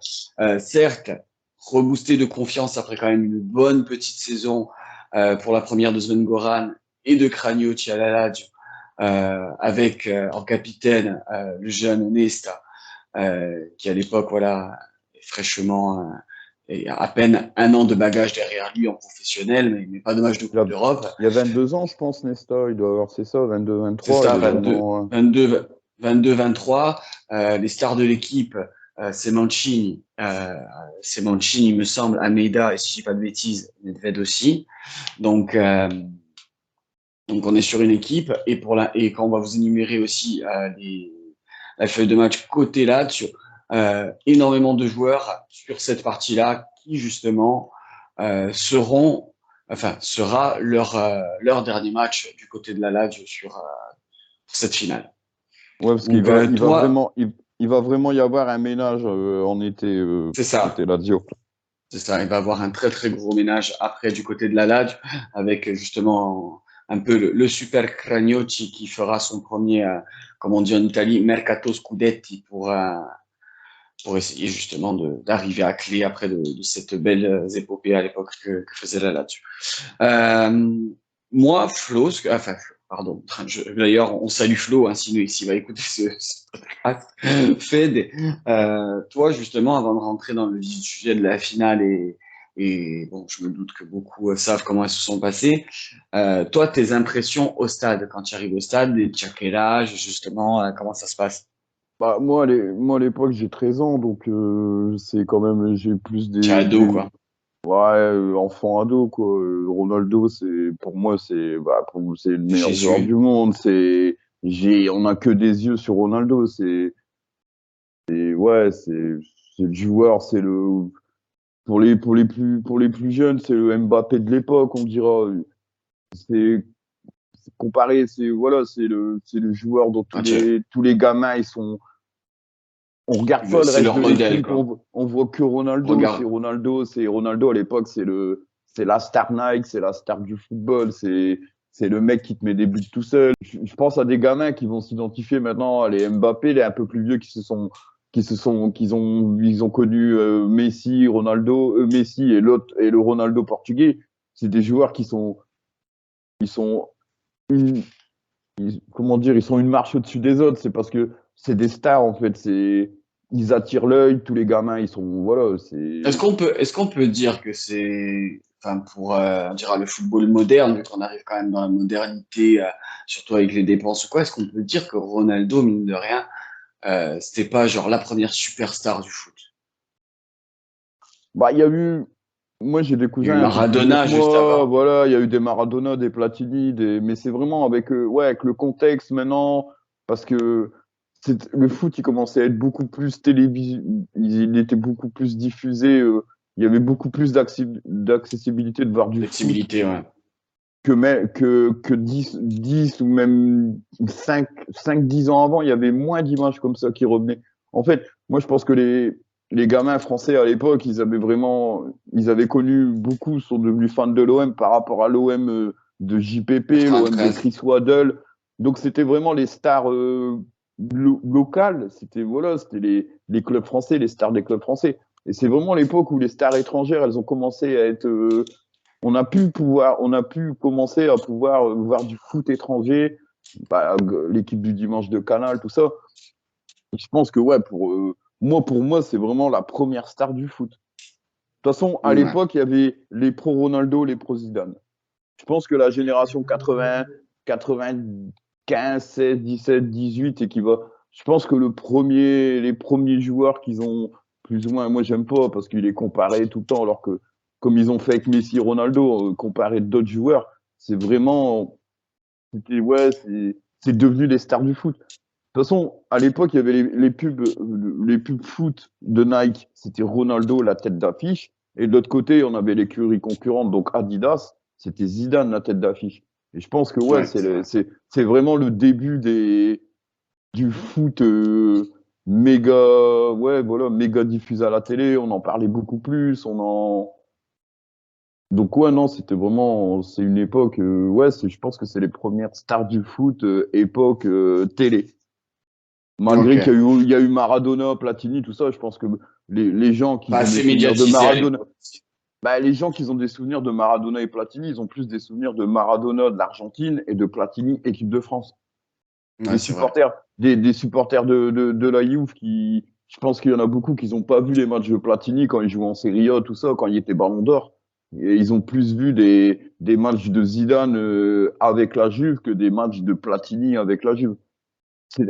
certes, reboosté de confiance après quand même une bonne petite saison pour la première de Sven Goran et de Cragnotti à la Lazio, avec en capitaine le jeune Nesta, qui à l'époque voilà est fraîchement et à peine un an de bagage derrière lui en professionnel, mais pas de match de Il y Coupe a, d'Europe. il y a 22 ans, je pense, Nesta. Il doit avoir, c'est ça, 22, C'est 23. ça, Il est vraiment. 23. Les stars de l'équipe, c'est Mancini, il me semble, Almeida, et si je dis pas de bêtises, Nedved aussi. Donc, donc on est sur une équipe, et quand on va vous énumérer aussi la feuille de match côté là, sur énormément de joueurs sur cette partie-là qui justement sera leur dernier match du côté de la Lazio sur cette finale. Ouais, parce Donc toi, il va vraiment y avoir un ménage en été c'est côté ça. Lazio. C'est ça, il va avoir un très très gros ménage après du côté de la Lazio avec justement un peu le super Cragnotti qui fera son premier, comme on dit en Italie, mercato scudetti pour essayer justement d'arriver à clé après de cette belle épopée à l'époque que faisait la Lazio. Moi, Flo, enfin, pardon, d'ailleurs, on salue Flo, hein, s'il va écouter ce podcast. Fed, toi, justement, avant de rentrer dans le vif du sujet de la finale et bon, je me doute que beaucoup savent comment elles se sont passées. Toi, tes impressions au stade, quand tu arrives au stade, et tu as quel âge, justement, comment ça se passe? Bah, moi, à l'époque, j'ai 13 ans, donc c'est quand même, j'ai plus Tu es ado, quoi. ouais, enfant ado, quoi. Ronaldo, pour moi, c'est le meilleur joueur Jésus. du monde. On a que des yeux sur Ronaldo. Ouais, c'est le joueur, pour les plus jeunes, c'est le Mbappé de l'époque, on dira. C'est, comparé, voilà, c'est le joueur dont Ah, tous les gamins, on regarde pas le c'est reste leur de modèle, l'équipe, quoi. on voit que Ronaldo. Regarde. C'est Ronaldo à l'époque, c'est la star Nike, c'est la star du football, c'est le mec qui te met des buts tout seul. Je pense à des gamins qui vont s'identifier maintenant à les Mbappé, les un peu plus vieux ils ont connu Messi, Messi et le Ronaldo portugais. C'est des joueurs ils sont une, comment dire, ils sont une marche au-dessus des autres. C'est parce que c'est des stars en fait. Ils attirent l'œil. Tous les gamins, ils sont voilà. Est-ce qu'on peut dire que c'est, enfin, pour on dira le football moderne, vu qu'on arrive quand même dans la modernité, surtout avec les dépenses ou quoi, est-ce qu'on peut dire que Ronaldo, mine de rien, c'était pas genre la première superstar du foot? Bah, il y a eu. Moi, j'ai des Il y a eu cousins un peu plus vieux Maradona que juste moi. avant. Voilà, il y a eu des Maradona, des Platini, mais c'est vraiment avec le contexte maintenant, parce que le foot, il commençait à être beaucoup plus télévisé, il était beaucoup plus diffusé. Il y avait beaucoup plus d'accessibilité de voir du foot Flexibilité, ouais. que 10 ou même 10 ans avant, il y avait moins d'images comme ça qui revenaient. En fait, moi, je pense que les gamins français à l'époque, ils avaient connu beaucoup, sont devenus fans de l'OM par rapport à l'OM de JPP, l'OM de 93. Chris Waddle. Donc, c'était vraiment les stars locales. C'était les clubs français, les stars des clubs français. Et c'est vraiment l'époque où les stars étrangères, elles ont commencé à être on a pu commencer à pouvoir voir du foot étranger, bah, l'équipe du dimanche de Canal, tout ça. Je pense que ouais, pour moi, c'est vraiment la première star du foot. De toute façon, à Ouais. l'époque, il y avait les pro Ronaldo, les pro Zidane. Je pense que la génération 80, 95, 16, 17, 18 et qui va. Je pense que les premiers joueurs qu'ils ont plus ou moins, moi j'aime pas parce qu'il est comparé tout le temps, alors que comme ils ont fait avec Messi, Ronaldo, comparé d'autres joueurs, c'est vraiment, c'est devenu des stars du foot. De toute façon, à l'époque, il y avait les pubs foot de Nike, c'était Ronaldo, la tête d'affiche, et de l'autre côté, on avait l'écurie concurrente, donc Adidas, c'était Zidane, la tête d'affiche. Et je pense que ouais, Ouais, c'est vrai. c'est vraiment le début du foot méga diffusé à la télé. On en parlait beaucoup plus. Donc ouais, non, c'est une époque. Je pense que c'est les premières stars du foot époque télé. Malgré Ok. il y a eu Maradona, Platini, tout ça, je pense que les gens qui Pas ont des assez souvenirs de médiatisé à Maradona, l'époque. bah, les gens qui ont des souvenirs de Maradona et Platini, ils ont plus des souvenirs de Maradona de l'Argentine et de Platini équipe de France. Ouais, c'est vrai. Des supporters de la Juve je pense qu'il y en a beaucoup qui n'ont pas vu les matchs de Platini quand il jouait en Serie A, tout ça, quand il était Ballon d'Or. Et ils ont plus vu des matchs de Zidane avec la Juve que des matchs de Platini avec la Juve.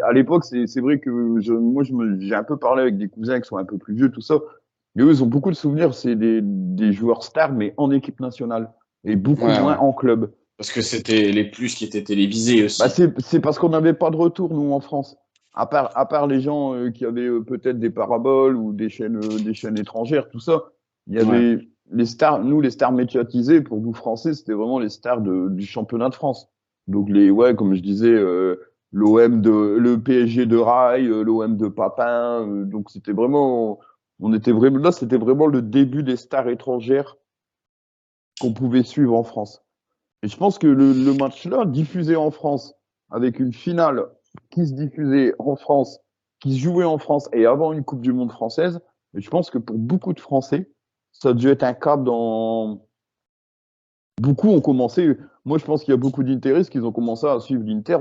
À l'époque, c'est vrai que j'ai un peu parlé avec des cousins qui sont un peu plus vieux, tout ça. Et eux, ils ont beaucoup de souvenirs, c'est des joueurs stars, mais en équipe nationale. Et beaucoup Ouais, moins ouais. en club. Parce que c'était les plus qui étaient télévisés Bah aussi. c'est parce qu'on n'avait pas de retour, nous, en France. À part les gens qui avaient peut-être des paraboles ou des chaînes étrangères, tout ça, il y Ouais. avait les stars, nous, les stars médiatisées, pour nous, Français, c'était vraiment les stars du championnat de France. Donc, comme je disais, le PSG de Rail, l'OM de Papin. Donc, c'était vraiment le début des stars étrangères qu'on pouvait suivre en France. Et je pense que le match-là, diffusé en France, avec une finale qui se diffusait en France, qui se jouait en France et avant une Coupe du Monde française, et je pense que pour beaucoup de Français, ça a dû être un cap dans... Beaucoup ont commencé, moi je pense qu'il y a beaucoup d'Interistes qui ont commencé à suivre l'Inter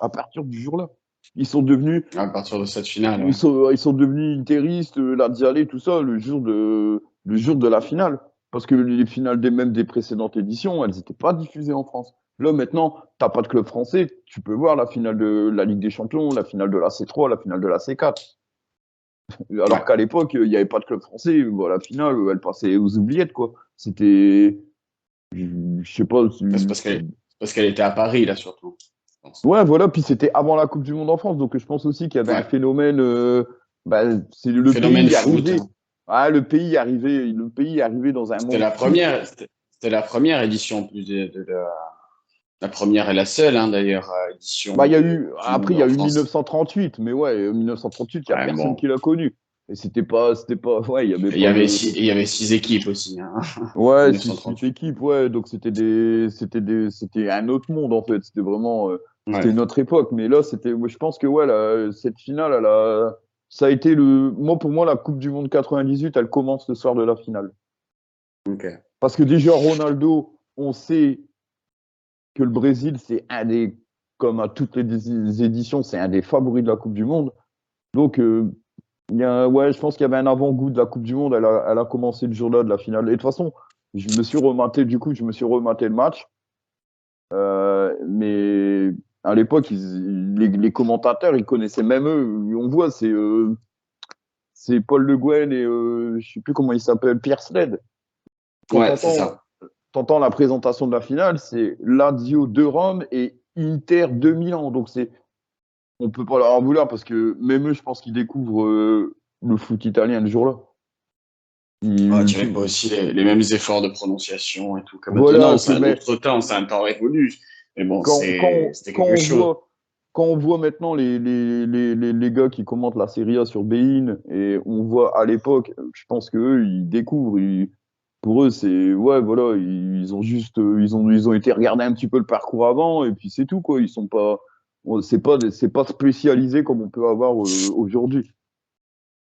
à partir du jour-là. Ils sont devenus, À partir de cette finale, ouais. ils sont devenus Interistes, la Dialé, tout ça, le jour de la finale. Parce que les finales même des précédentes éditions, elles n'étaient pas diffusées en France. Là, maintenant, t'as pas de club français, tu peux voir la finale de la Ligue des Champions, la finale de la C3, la finale de la C4. Alors Ouais. qu'à l'époque, il n'y avait pas de club français. Bon, la finale, elle passait aux oubliettes, quoi. C'était, je sais pas. C'est parce qu'elle était à Paris, là, surtout. Je pense. Ouais, voilà. Puis c'était avant la Coupe du Monde en France, donc je pense aussi qu'il y avait un Ouais. phénomène. Bah, c'est le Phénomène pays foot, arrivé. hein. Ah, le pays arrivé dans un C'était monde la foot. première, c'était la première édition, en plus la première et la seule, hein, d'ailleurs, édition Bah, il y a eu, du après, monde il y en a eu France. 1938, mais ouais, 1938, il y a Ouais, personne bon. qui l'a connu. Et c'était pas, ouais, il y avait Et il y pas avait de, six, et il y avait 6 équipes aussi, hein, ouais, six 1938. équipes, ouais, donc c'était un autre monde, en fait. C'était vraiment, c'était Ouais. une autre époque. Mais là, moi, je pense que, ouais, cette finale, ça a été pour moi, la Coupe du Monde 98, elle commence le soir de la finale. Ok. Parce que déjà, Ronaldo, on sait que le Brésil, comme à toutes les éditions, c'est un des favoris de la Coupe du Monde. Donc, ouais, je pense qu'il y avait un avant-goût de la Coupe du Monde. Elle a commencé le jour-là de la finale. Et de toute façon, je me suis rematé le match. Mais à l'époque, les commentateurs, ils connaissaient même eux. On voit, c'est Paul Le Guen et je sais plus comment il s'appelle, Pierre Sled. Quand Ouais, c'est ça. t'entends la présentation de la finale, c'est Lazio de Rome et Inter de Milan. Donc on peut pas leur en vouloir parce que même eux, je pense qu'ils découvrent le foot italien le jour-là. Ouais, Ils- tu n'avais pas aussi les mêmes efforts de prononciation et tout. Que maintenant, voilà, c'est un autre temps, c'est un temps révolu. Mais bon, c'était quand quelque chose. quand on voit maintenant les gars qui commentent la Serie A sur Bein et on voit à l'époque, je pense qu'eux, ils découvrent. Pour eux, c'est, ouais, voilà, ils ont juste, ils ont été regarder un petit peu le parcours avant et puis c'est tout, quoi. Ils sont pas, c'est pas spécialisé comme on peut avoir aujourd'hui.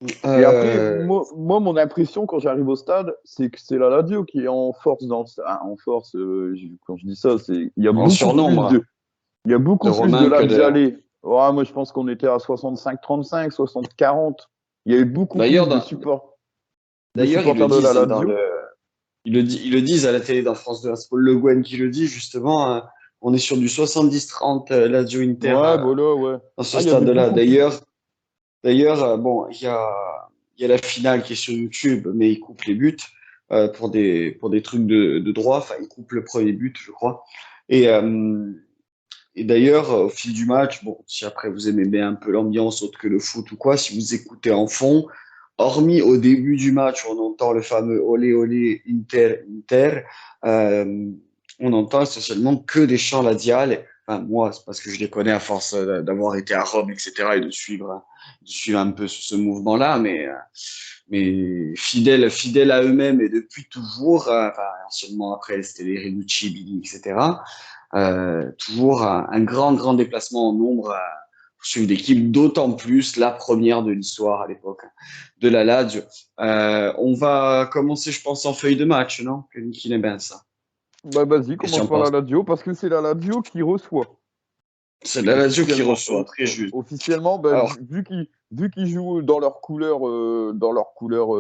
Et après, Euh, mon impression quand j'arrive au stade, c'est que c'est la Lazio qui est en force en force. Quand je dis ça, c'est, en surnombre il y a de beaucoup plus de Romains que de. Laziale. Ouais, moi, je pense qu'on était à 65-35, 60-40. Il y avait beaucoup D'ailleurs, plus dans- de d'ailleurs, ils le supporters de la disent, hein, Lazio. ils le disent à la télé dans France 2. C'est Paul Le Guen qui le dit justement. On est sur du 70-30 Lazio Inter Ouais, voilà, ouais. dans ce Ah, il y avait stade-là. beaucoup plus. D'ailleurs, bon, il y a la finale qui est sur YouTube, mais il coupe les buts pour des trucs de droit. Enfin, il coupe le premier but, je crois. Et, euh, et d'ailleurs, au fil du match, bon, si après vous aimez bien un peu l'ambiance autre que le foot ou quoi, si vous écoutez en fond, hormis au début du match où on entend le fameux olé olé Inter Inter, euh, on entend essentiellement que des chants ladiales. Enfin, moi, c'est parce que je les connais à force d'avoir été à Rome, etc., et de suivre un peu ce mouvement-là, mais fidèles à eux-mêmes et depuis toujours, enfin, anciennement après, c'était les Renucci, Billy, etc. Toujours un grand déplacement en nombre pour suivre l'équipe, d'autant plus la première de l'histoire à l'époque de la Lazio. On va commencer, je pense, en feuille de match, non? Qu'il est bien ça. Bah, vas-y, Qu'est-ce que tu commence en par la penses? Lazio, parce que c'est la Lazio qui reçoit. C'est la Lazio qui Officiellement, reçoit, très juste. officiellement, bah, Alors, vu qu'ils jouent dans leur couleur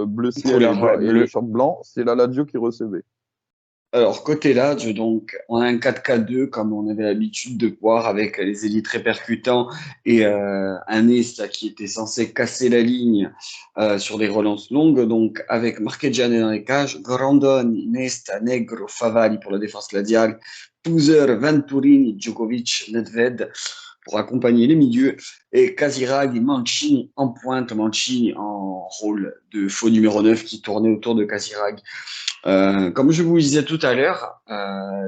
bleu ciel couleur et le bleue. short blanc, c'est la Lazio qui recevait. Alors, côté Lazio, donc, on a un 4-4-2 comme on avait l'habitude de voir avec les élites très percutants et un Nesta qui était censé casser la ligne sur des relances longues. Donc, avec Marchegiani dans les cages, Grandoni, Nesta, Negro, Favalli pour la défense ladiale, Puser, Venturini, Djokovic, Nedved pour accompagner les milieux et Casiraghi et Mancini en pointe, Mancini en rôle de faux numéro 9 qui tournait autour de Casiraghi. Comme je vous disais tout à l'heure,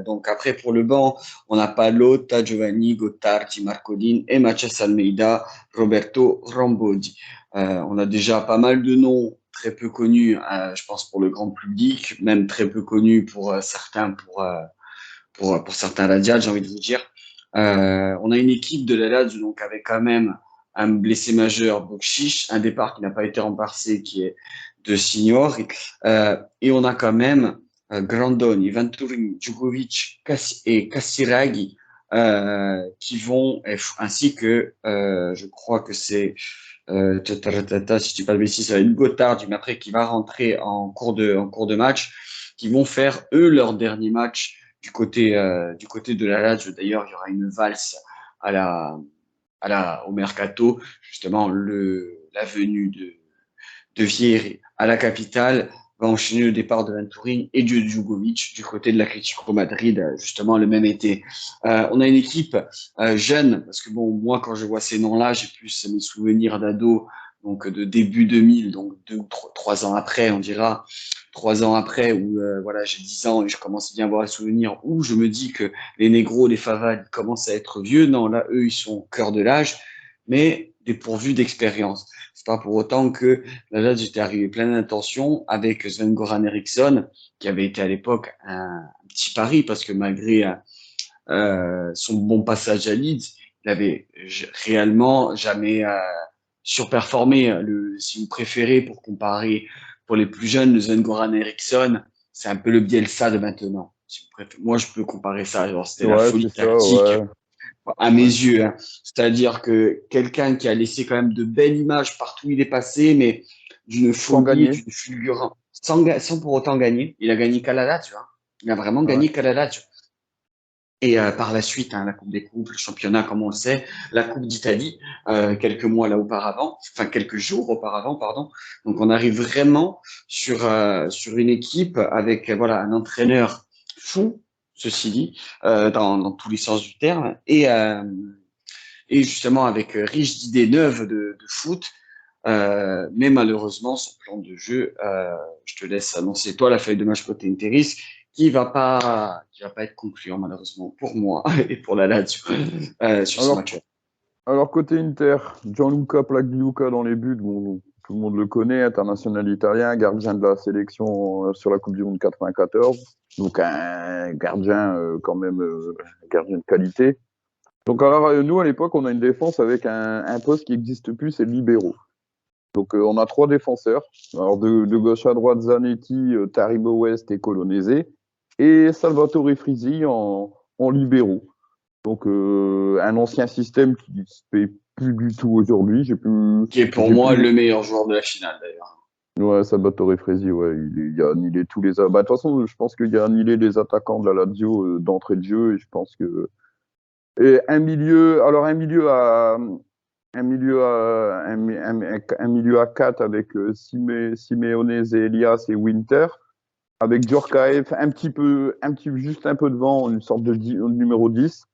donc après pour le banc, on n'a pas Lotta, Giovanni, Gottardi, Marcolin et Mathias Almeida, Roberto Rambodi. On a déjà pas mal de noms très peu connus, je pense pour le grand public, même très peu connus pour certains, pour certains Lazio, j'ai envie de vous dire. On a une équipe de la Lazio donc avec quand même un blessé majeur, Bokšić, un départ qui n'a pas été remplacé, qui est de Signor, et on a quand même Grandoni, Venturini, Djugovic et Casiraghi qui vont, ainsi que je crois que c'est si je dis pas de bêtises, ça va être Gothard du Matré qui va rentrer en cours de match, qui vont faire eux leur dernier match du côté de la Lazio. D'ailleurs, il y aura une valse à au mercato, justement la venue de Vieri à la capitale va enchaîner le départ de Venturini et de Djugovic du côté de l'Atlético Madrid, justement le même été. On a une équipe jeune, parce que bon, moi quand je vois ces noms-là, j'ai plus mes souvenirs d'ado, donc de début 2000, donc 3 ans après, on dira, 3 ans après, où voilà, j'ai 10 ans et je commence bien à avoir les souvenirs, où je me dis que les négros, les favales commencent à être vieux. Non, là, eux, ils sont au cœur de l'âge, mais dépourvus d'expérience. C'est pas pour autant que là, j'étais arrivé plein d'intentions avec Sven-Goran Eriksson, qui avait été à l'époque un petit pari, parce que malgré son bon passage à Leeds, il avait réellement jamais surperformé. Si vous préférez, pour comparer pour les plus jeunes, le Sven-Goran Eriksson, c'est un peu le Bielsa de maintenant. Si vous préférez. Moi, je peux comparer ça. Alors, c'était la Ouais, folie c'est ça, tactique ouais. à mes yeux, hein. C'est-à-dire que quelqu'un qui a laissé quand même de belles images partout où il est passé, mais d'une Sans folie, gagner. d'une fulgurance, sans pour autant gagner. Il a gagné qu'à la Lazio, hein. Il a vraiment Ouais. gagné qu'à la Lazio. Et par la suite, hein, la Coupe des Coupes, le championnat, comme on le sait, la Coupe d'Italie, quelques mois là auparavant, enfin quelques jours auparavant, pardon. Donc on arrive vraiment sur une équipe avec voilà un entraîneur fou, ceci dit, dans tous les sens du terme, et justement avec riche d'idées neuves de foot. Mais malheureusement, son plan de jeu, je te laisse annoncer toi la feuille de match côté Interis, qui va pas être concluant malheureusement pour moi et pour la Lazio sur ce Alors, match. alors côté Inter, Gianluca Pagliuca dans les buts, bon, tout le monde le connaît, international italien, gardien de la sélection sur la Coupe du Monde 94. Donc un gardien quand même gardien de qualité. Donc alors nous à l'époque on a une défense avec un poste qui n'existe plus, c'est le libéraux. Donc on a 3 défenseurs. Alors de gauche à droite, Zanetti, Taribo West et Colonese. Et Salvatore Frisi en libéraux. Donc un ancien système qui ne se fait plus du tout aujourd'hui. Qui est pour J'ai moi plus. le meilleur joueur de la finale d'ailleurs. Ouais, Salvatore Frisi, ouais, il a annihilé tous les. Bah, de toute façon, je pense qu'il a annihilé les attaquants de la Lazio d'entrée de jeu, et je pense que. Et un milieu, alors un milieu à 4 avec Simeonese, Elias et Winter, avec Djorkaeff juste un peu devant, une sorte de numéro 10,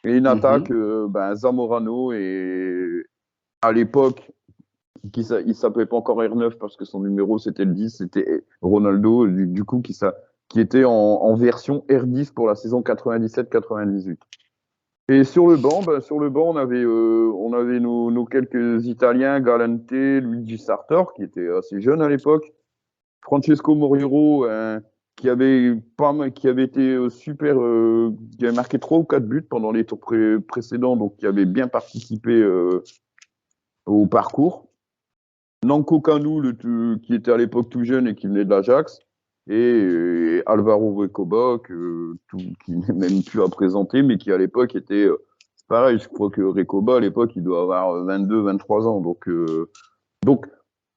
et une attaque, Zamorano, et à l'époque, il s'appelait pas encore R9 parce que son numéro c'était le 10, c'était Ronaldo, du coup, qui était en version R10 pour la saison 97-98. Et sur le banc, on avait nos quelques Italiens, Galante, Luigi Sartor, qui était assez jeune à l'époque, Francesco Moriero, qui avait été super, qui avait marqué 3 ou 4 buts pendant les tours précédents, donc qui avait bien participé au parcours. Nanko Kanu, qui était à l'époque tout jeune et qui venait de l'Ajax, et Alvaro Recoba, qui n'est même plus à présenter, mais qui à l'époque était pareil. Je crois que Recoba à l'époque il doit avoir 22-23 ans, donc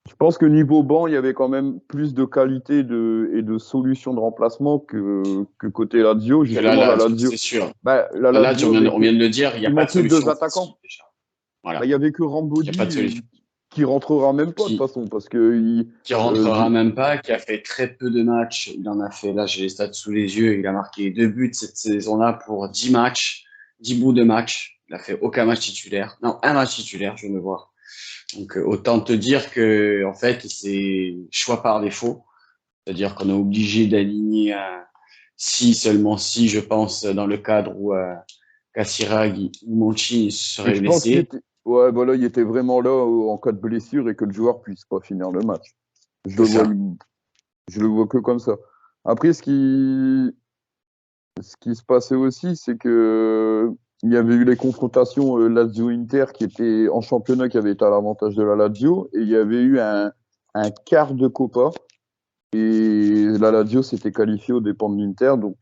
je pense que niveau banc il y avait quand même plus de qualité et de solutions de remplacement que côté Lazio. Que la Justement la Lazio, Lazio, c'est sûr. la La Lazio, Lazio on vient de le dire, il n'y a il pas de manquait solution 2 attaquants. offensive déjà. Voilà. Il y avait que Il n'y a pas de Rambodi solution. qui rentrera même pas de toute façon parce que Qui rentrera même pas, qui a fait très peu de matchs. Il en a fait, là j'ai les stats sous les yeux, il a marqué 2 buts cette saison-là pour 10 matchs, 10 bouts de match. Il a fait aucun match titulaire. Non, un match titulaire, je viens de voir. Donc autant te dire que en fait c'est choix par défaut. C'est-à-dire qu'on est obligé d'aligner si, seulement si, je pense, dans le cadre où Casiraghi ou Mancini et seraient je pense blessés. ouais, voilà, il était vraiment là en cas de blessure et que le joueur puisse pas finir le match. Je C'est le vois, ça. je le vois que comme ça. Après, ce qui se passait aussi, c'est que il y avait eu les confrontations Lazio-Inter qui étaient en championnat, qui avaient été à l'avantage de la Lazio, et il y avait eu un quart de Copa, et la Lazio s'était qualifiée aux dépens de l'Inter. Donc,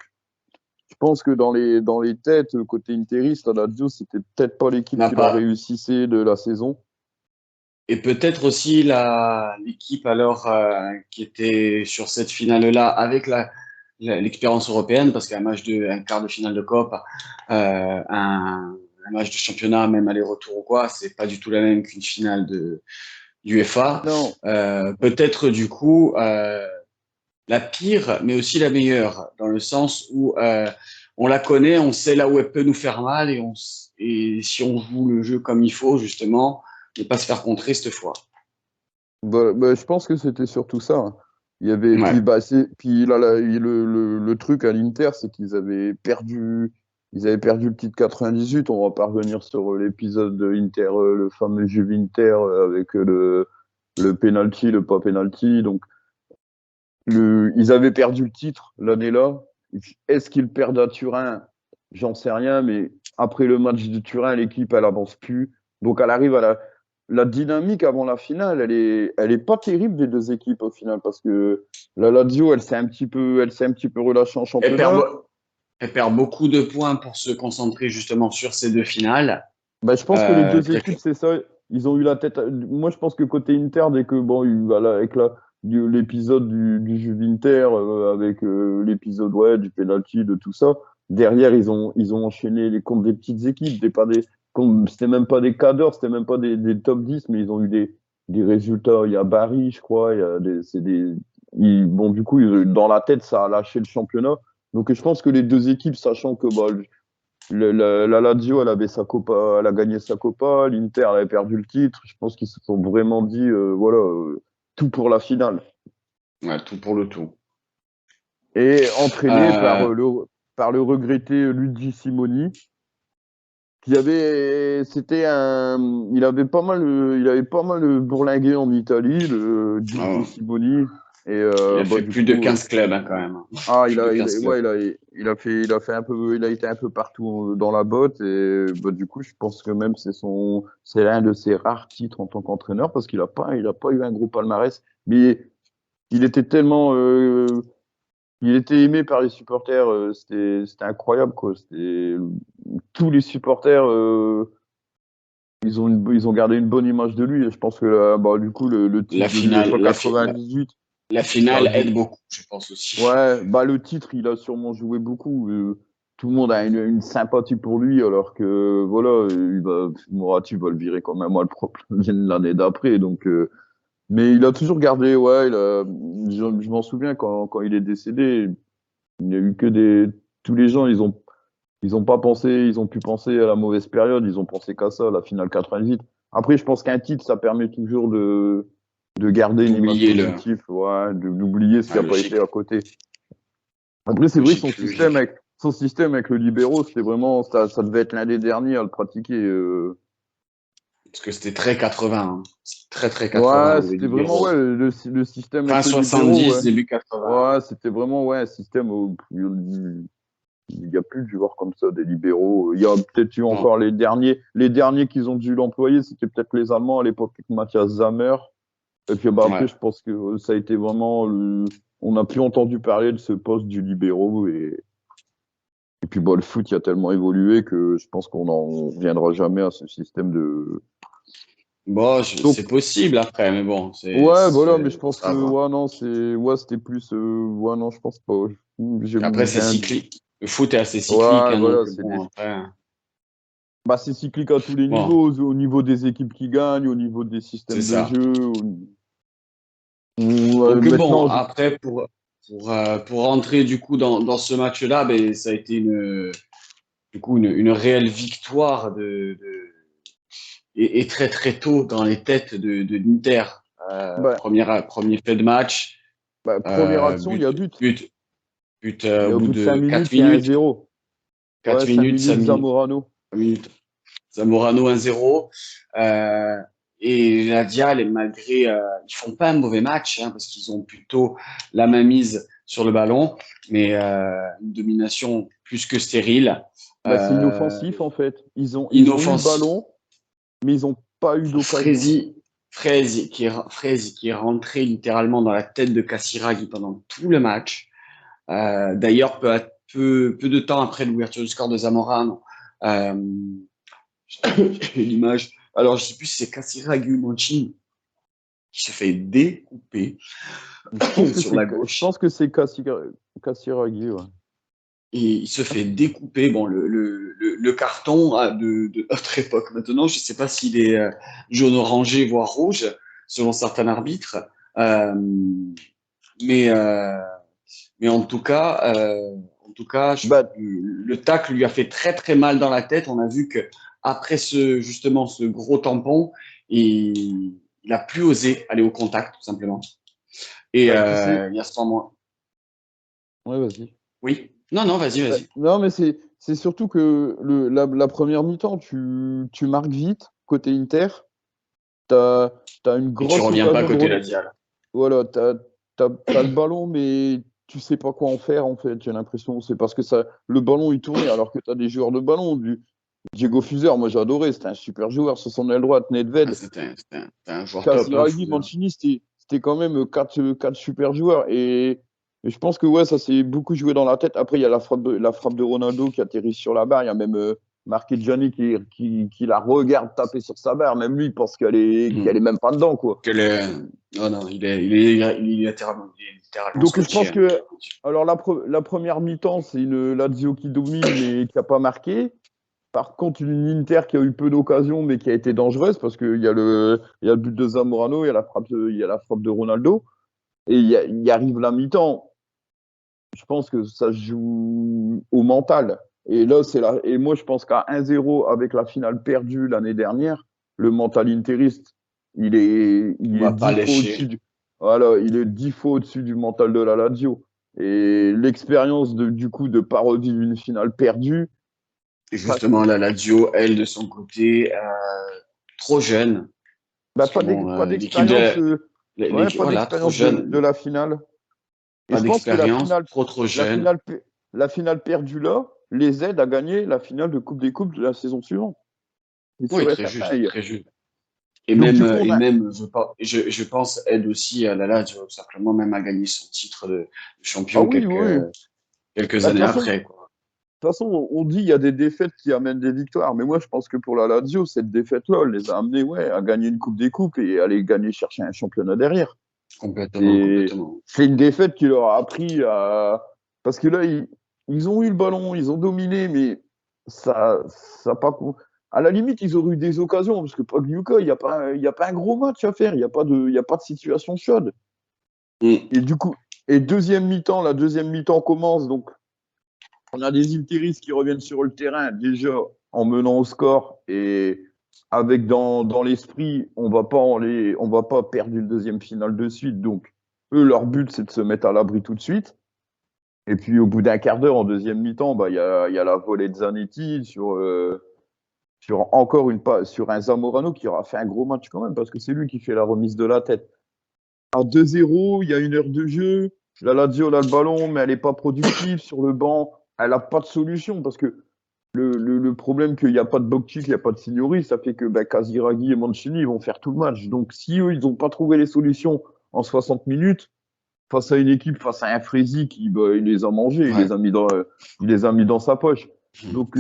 je pense que dans les têtes, côté interiste, la Lazio, c'était peut-être pas l'équipe N'a qui leur pas. réussissait de la saison. Et peut-être aussi l'équipe alors qui était sur cette finale-là avec l'expérience européenne, parce un quart de finale de Coupe, un match de championnat, même aller-retour ou quoi, c'est pas du tout la même qu'une finale de d'UEFA. Non, Peut-être du coup la pire, mais aussi la meilleure, dans le sens où on la connaît, on sait là où elle peut nous faire mal, et si on joue le jeu comme il faut, justement, ne pas se faire contrer cette fois. je pense que c'était surtout ça, hein. Il y avait, Ouais. puis là, le truc à l'Inter, c'est ils avaient perdu le titre 98. On va pas revenir sur l'épisode de Inter, le fameux Juve Inter avec le penalty, le pas penalty. Donc, ils avaient perdu le titre l'année-là. Est-ce qu'ils perdent à Turin? J'en sais rien, mais après le match de Turin, l'équipe, elle avance plus. Donc, elle arrive à la dynamique avant la finale, elle est pas terrible des deux équipes au final, parce que la Lazio, elle s'est un petit peu relâchée en Elle perd, championnat. be- Elle perd beaucoup de points pour se concentrer justement sur ces deux finales. Bah, je pense que les deux Très équipes, clair. c'est ça. Ils ont eu la tête. Moi, je pense que côté Inter, dès que bon, voilà, avec l'épisode du Juve Inter, avec l'épisode ouais, du penalty, de tout ça, derrière, ils ont enchaîné contre des petites équipes, c'était même pas des cadors, c'était même pas des top 10, mais ils ont eu des résultats. Il y a Bari, je crois, bon, du coup, dans la tête, ça a lâché le championnat. Donc, je pense que les deux équipes, sachant que bah, la Lazio, elle avait sa Copa, elle a gagné sa Copa, l'Inter, elle avait perdu le titre. Je pense qu'ils se sont vraiment dit, voilà, tout pour la finale. Ouais, tout pour le tout. Et entraîné Euh, par le regretté Luigi Simoni, il avait pas mal bourlingué en Italie, le Gigi oh, Simoni. Et il a bah, fait du plus de coup, 15 clubs hein, quand même. ah, Plus de 15 clubs. ouais, il a fait un peu, il a été un peu partout dans la botte et bah, du coup, je pense que même c'est l'un de ses rares titres en tant qu'entraîneur parce il a pas eu un gros palmarès, mais il était tellement, il était aimé par les supporters, c'était incroyable quoi. Tous les supporters, ils ont gardé une bonne image de lui et je pense que bah, du coup, le La titre de finale, l'UEFA 98, la ça a finale dû, aide beaucoup, je pense aussi. ouais, bah le titre, il a sûrement joué beaucoup. Tout le monde a une sympathie pour lui, alors que voilà, Moratti va le virer quand même à le propre l'année d'après. Donc, mais il a toujours gardé, ouais, je m'en souviens quand il est décédé, il n'y a eu que tous les gens, ils ont pas pensé, ils ont pu penser à la mauvaise période, ils ont pensé qu'à ça, la finale 98. Après, je pense qu'un titre, ça permet toujours de garder une image D'oublier positive, ouais, d'oublier ce qui ouais, a pas été logique, à côté. Après, c'est vrai que logique. son système avec le libéro, c'était vraiment, ça devait être l'un des derniers à le pratiquer. Parce que c'était très 80, hein. C'est très très 80, Ouais, le c'était vraiment, ouais, libéro. le système Fin avec le libéro, ouais. 70, début 80. Ouais, c'était vraiment, ouais, un système où il y a plus de joueurs comme ça, des libéraux. Il y a peut-être eu Non, encore les derniers qu'ils ont dû l'employer, c'était peut-être les Allemands à l'époque avec Matthias Sammer. Et puis, bah, après, ouais. je pense que ça a été vraiment, on n'a plus entendu parler de ce poste du libéraux et puis, bah, le foot, il a tellement évolué que je pense qu'on n'en reviendra jamais à ce système de. Bon, Donc, c'est possible après, mais bon, ouais, voilà, mais je pense que, ça va. ouais, non, c'était plus, ouais, non, je pense pas. Après, J'ai c'est un, cyclique. Le foot est assez cyclique, ouais, hein, donc voilà, bon, après. bah, c'est cyclique à tous les Bon, niveaux, au niveau des équipes qui gagnent, au niveau des c'est systèmes de ça. jeu, Donc bon, maintenant, après, pour rentrer du coup dans ce match-là, ben, ça a été du coup, une réelle victoire et très très tôt dans les têtes de l'Inter. bah, Premier fait de match, première action, il y a but, but. but, but Et au au bout bout de 5 de 4 minutes, il y a un minutes. zéro. Ouais, 4 5 minutes, minutes, 5 minutes, Zamorano. 5 minutes. Zamorano 1-0. Euh, et la Dial, malgré, ils font pas un mauvais match, hein, parce qu'ils ont plutôt la main mise sur le ballon, mais une domination plus que stérile. C'est inoffensif, en fait. Ils ont eu le ballon, mais ils n'ont pas eu d'occasion. Frezi qui est rentré littéralement dans la tête de Casiraghi pendant tout le match. D'ailleurs, peu de temps après l'ouverture du score de Zamorano, j'ai l'image. Alors, je ne sais plus si c'est Casiraghi ou Mancini qui se fait découper sur la gauche. Je pense que c'est Casiraghi, ouais. Et il se fait découper. Bon, le carton de notre époque maintenant, je ne sais pas s'il est jaune orangé, voire rouge, selon certains arbitres. Mais en tout cas, le tacle lui a fait très très mal dans la tête. On a vu que après ce gros tampon, il a plus osé aller au contact, tout simplement. Et il y a ce moment. Ouais, vas-y. Oui. Non, vas-y. Non, mais c'est surtout que la première mi-temps, tu marques vite côté Inter. T'as une grosse. Et tu reviens pas côté Lazio. Voilà, t'as le ballon, mais tu sais pas quoi en faire, en fait. J'ai l'impression, c'est parce que le ballon il tournait, alors que t'as des joueurs de ballon. Diego Fuser, moi j'ai adoré, c'était un super joueur sur son aile droite. Nedved, c'était un joueur Casiraghi, Mancini, c'était quand même quatre super joueurs. Et je pense que ça s'est beaucoup joué dans la tête. Après, il y a la frappe de Ronaldo qui atterrit sur la barre. Il y a même Marchegiani qui la regarde taper sur sa barre. Même lui, il pense qu'elle est même pas dedans, quoi. Non, il est littéralement. Donc je pense que alors la première mi-temps, c'est une Lazio qui domine mais qui n'a pas marqué. Par contre, une Inter qui a eu peu d'occasions mais qui a été dangereuse parce qu'il y a le but de Zamorano, il y a la frappe de Ronaldo et il y arrive la mi-temps. Je pense que ça joue au mental. Et là, et moi je pense qu'à 1-0 avec la finale perdue l'année dernière, le mental interiste, il est 10 fois au-dessus il est 10 fois au-dessus du mental de la Lazio. Et l'expérience du coup de pas revivre une finale perdue. Et justement, la Lazio, elle, de son côté, trop jeune. Pas d'expérience de la finale. Et pas je pense que la finale, trop jeune. La finale perdue là les aide à gagner la finale de Coupe des Coupes de la saison suivante. Oui, très juste. Et même, je pense, aide aussi à la Lazio, simplement même à gagner son titre de champion quelques années après. Quoi. De toute façon, on dit qu'il y a des défaites qui amènent des victoires. Mais moi, je pense que pour la Lazio, cette défaite-là, elle les a amenés à gagner une Coupe des Coupes et à aller chercher un championnat derrière. Complètement. C'est une défaite qui leur a appris à. Parce que là, ils ont eu le ballon, ils ont dominé, mais ça pas. À la limite, ils auraient eu des occasions, parce que Pagliuca, il n'y a pas un gros match à faire, il n'y a pas de situation chaude. Et du coup, la deuxième mi-temps commence, donc on a des Interistes qui reviennent sur le terrain, déjà en menant au score, et avec dans l'esprit, on va pas perdre une deuxième finale de suite, donc eux, leur but, c'est de se mettre à l'abri tout de suite. Et puis, au bout d'un quart d'heure, en deuxième mi-temps, il y a la volée de Zanetti sur un Zamorano qui aura fait un gros match quand même, parce que c'est lui qui fait la remise de la tête. À 2-0, il y a 1 heure de jeu. La Lazio a le ballon, mais elle n'est pas productive sur le banc. Elle n'a pas de solution, parce que le problème qu'il n'y a pas de Bokčić, il n'y a pas de Signori, ça fait que Casiraghi et Mancini vont faire tout le match. Donc, si eux, ils n'ont pas trouvé les solutions en 60 minutes, face à une équipe, face à un Frezi qui il les a mangés, il les a mis dans sa poche. Donc,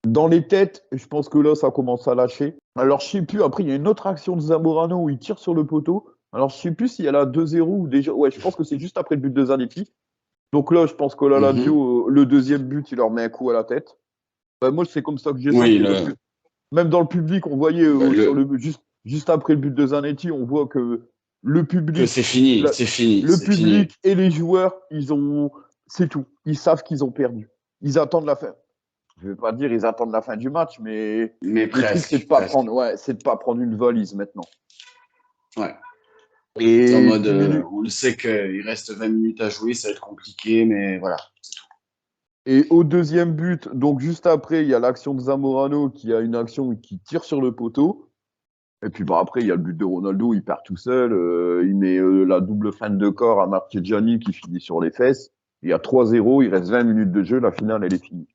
dans les têtes, je pense que là, ça commence à lâcher. Alors, je sais plus, après, il y a une autre action de Zamorano où il tire sur le poteau. Alors, je sais plus s'il y a la 2-0 ou déjà. Ouais, je pense que c'est juste après le but de Zanetti. Donc là, je pense que la Lazio, le deuxième but, il leur met un coup à la tête. Moi, c'est comme ça que j'ai senti. Parce que même dans le public, on voyait juste après le but de Zanetti, on voit que le public. Que c'est fini. Le public et les joueurs, c'est tout. Ils savent qu'ils ont perdu. Ils attendent la fin. Je ne vais pas dire ils attendent la fin du match, mais le truc, c'est de pas prendre une valise maintenant. Ouais. Et en mode, on le sait qu'il reste 20 minutes à jouer, ça va être compliqué, mais voilà, c'est tout. Et au deuxième but, donc juste après, il y a l'action de Zamorano qui a une action qui tire sur le poteau. Et puis après, il y a le but de Ronaldo, il part tout seul. Il met la double feinte de corps à Marchegiani qui finit sur les fesses. Il y a 3-0, il reste 20 minutes de jeu, la finale, elle est finie.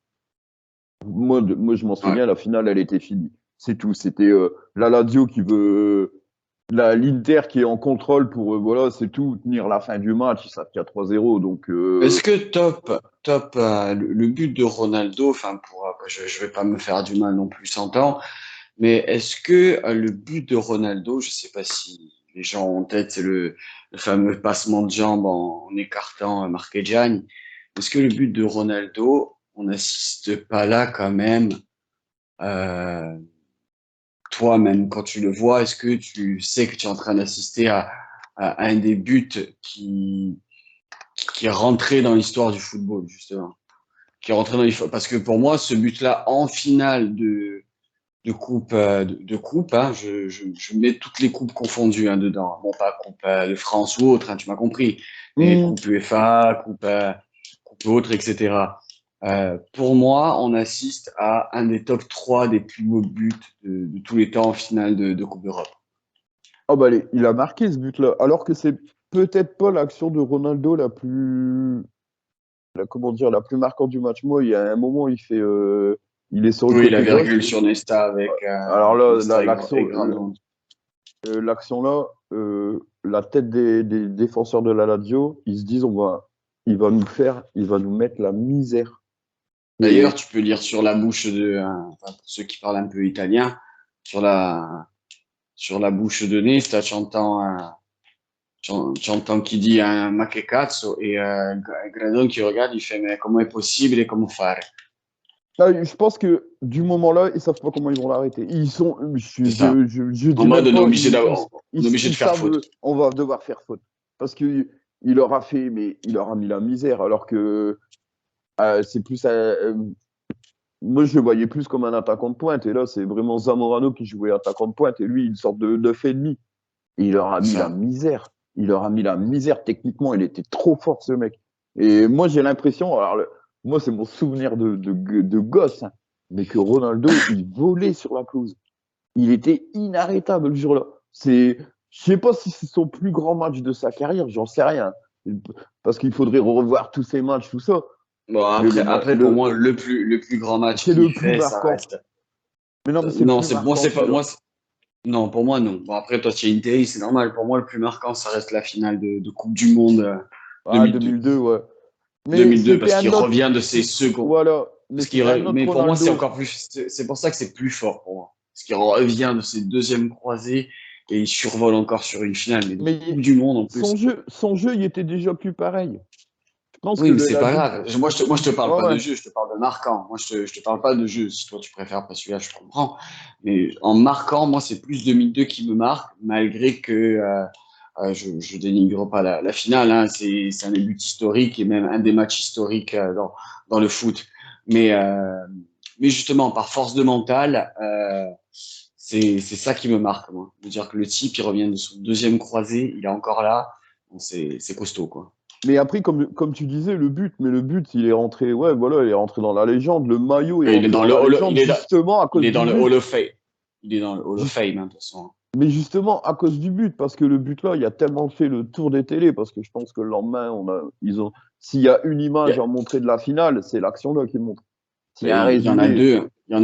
Moi je m'en Ouais. souviens, la finale, elle était finie. C'est tout. C'était la Lazio qui veut. L'Inter qui est en contrôle pour, voilà, c'est tout, tenir la fin du match. Ils savent qu'il y a 3-0. Donc, Est-ce que le but de Ronaldo, enfin je vais pas me faire du mal non plus 100 ans, mais est-ce que le but de Ronaldo, je sais pas si les gens ont en tête, c'est le fameux passement de jambe en écartant Marchegiani. Est-ce que le but de Ronaldo, on n'assiste pas là quand même, euh, toi-même quand tu le vois, est-ce que tu sais que tu es en train d'assister à un des buts qui est rentré dans l'histoire du football, justement? Qui est rentré dans l'histoire. Parce que pour moi, ce but-là en finale de coupe, de coupe, hein, je mets toutes les coupes confondues hein, dedans. Bon, pas coupe de France ou autre, hein, tu m'as compris. Mais coupe UEFA, coupe autre, etc. Pour moi, on assiste à un des top 3 des plus beaux buts de tous les temps en finale de Coupe d'Europe. oh, bah, il a marqué ce but-là. Alors que c'est peut-être pas l'action de Ronaldo comment dire, la plus marquante du match. Moi, il y a un moment, il est sur le Oui, la côté gauche. virgule sur Nesta Alors avec là, Nesta l'action, et Grandon. l'action là, la tête des défenseurs de la Lazio, ils se disent, il va nous mettre la misère. D'ailleurs, Et tu peux lire sur la bouche enfin, pour ceux qui parlent un peu italien, sur la bouche de Nesta, tu entends qui dit un ma che cazzo et Gradon qui regarde, il fait mais comment est possible et comment faire? là, je pense que du moment-là, ils savent pas comment ils vont l'arrêter. Ils sont, C'est ça. je En dis mode même on est pas, obligé on est obligé de ils faire savent, faute. on va devoir faire faute. Parce que mais il leur a mis la misère. Alors que c'est plus, moi je le voyais plus comme un attaquant de pointe. Et là, c'est vraiment Zamorano qui jouait attaquant de pointe. Et lui, une sorte de 9,5. Et il leur a C'est mis la ça. misère. Il leur a mis la misère techniquement. Il était trop fort, ce mec. Et moi, j'ai l'impression, alors moi, c'est mon souvenir de gosse, hein, mais que Ronaldo, il volait sur la pelouse. Il était inarrêtable le jour-là. Je sais pas si c'est son plus grand match de sa carrière, j'en sais rien. Parce qu'il faudrait revoir tous ses matchs, tout ça. Bon, Mais après pour moi, le plus grand match c'est qu'il le plus fait, ça marquant. reste. Mais non, mais c'est le Non, plus moi, marquant, c'est pas, celui-là. non, pour moi, non. Bon, après, toi, tu es Interi, c'est normal. Pour moi, le plus marquant, ça reste la finale de Coupe du Monde Ah, 2002. 2002, ouais. Mais 2002, c'était parce qu'il un autre. revient de ses seconds. Voilà. Mais c'était un autre Mais pour moi, c'est Ronaldo. encore plus. C'est pour ça que c'est plus fort pour moi. Parce qu'il revient de ses deuxièmes croisés et il survole encore sur une finale, mais de Coupe Mais du Monde en plus. son jeu, il était déjà plus pareil. Je pense que Oui, mais c'est la pas double. grave. Moi, je te parle Ouais, pas de ouais. jeu, je te parle de marquant. Moi, je te parle pas de jeu. Si toi, tu préfères pas celui-là, je comprends. Mais en marquant, moi, c'est plus 2002 qui me marque, malgré que je dénigre pas la finale. Hein. C'est un des buts historiques et même un des matchs historiques dans le foot. Mais, euh, mais justement, par force de mental, c'est ça qui me marque, moi. De dire que le type, il revient de son deuxième croisé, il est encore là. Bon, c'est costaud, quoi. Mais après, comme tu disais, le but, il est rentré, ouais, voilà, il est rentré dans la légende. Le maillot est Et rentré dans la légende justement à il cause est du dans le but. Hall of Fame. Il est dans le Hall of Juste- Fame, hein, de toute façon. mais justement à cause du but, parce que le but là, il a tellement fait le tour des télés, parce que je pense que le lendemain, s'il y a une Il image y, à montrer de la finale, c'est l'action là qui montre. S'il y a un il y en a résumé, deux. Il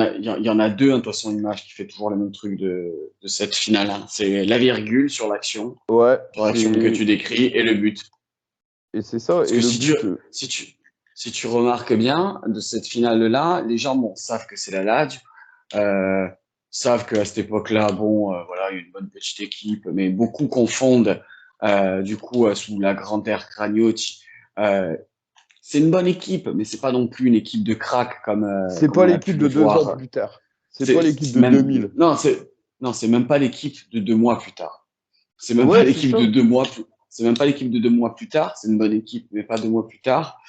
y en a deux, hein, de toute façon, une image qui fait toujours le même truc de cette finale. Hein. C'est la virgule ouais, sur l'action que tu décris, et le but. et c'est ça, Parce et que le but, si tu, si tu remarques bien, de cette finale-là, les gens bon, savent que c'est la Lazio, euh, savent qu'à cette époque-là, bon, voilà, il y a une bonne petite équipe, mais beaucoup confondent, du coup, sous la grande ère Cragnotti. C'est une bonne équipe, mais c'est pas non plus une équipe de crack c'est comme pas on a l'équipe pu de le 2 ans voir. plus tard. C'est pas l'équipe C'est de même, 2000. non, c'est même pas l'équipe de 2 mois plus tard. C'est même pas Ouais, c'est l'équipe ça. de 2 mois c'est même pas l'équipe de 2 mois plus tard. C'est une bonne équipe, mais pas 2 mois plus tard.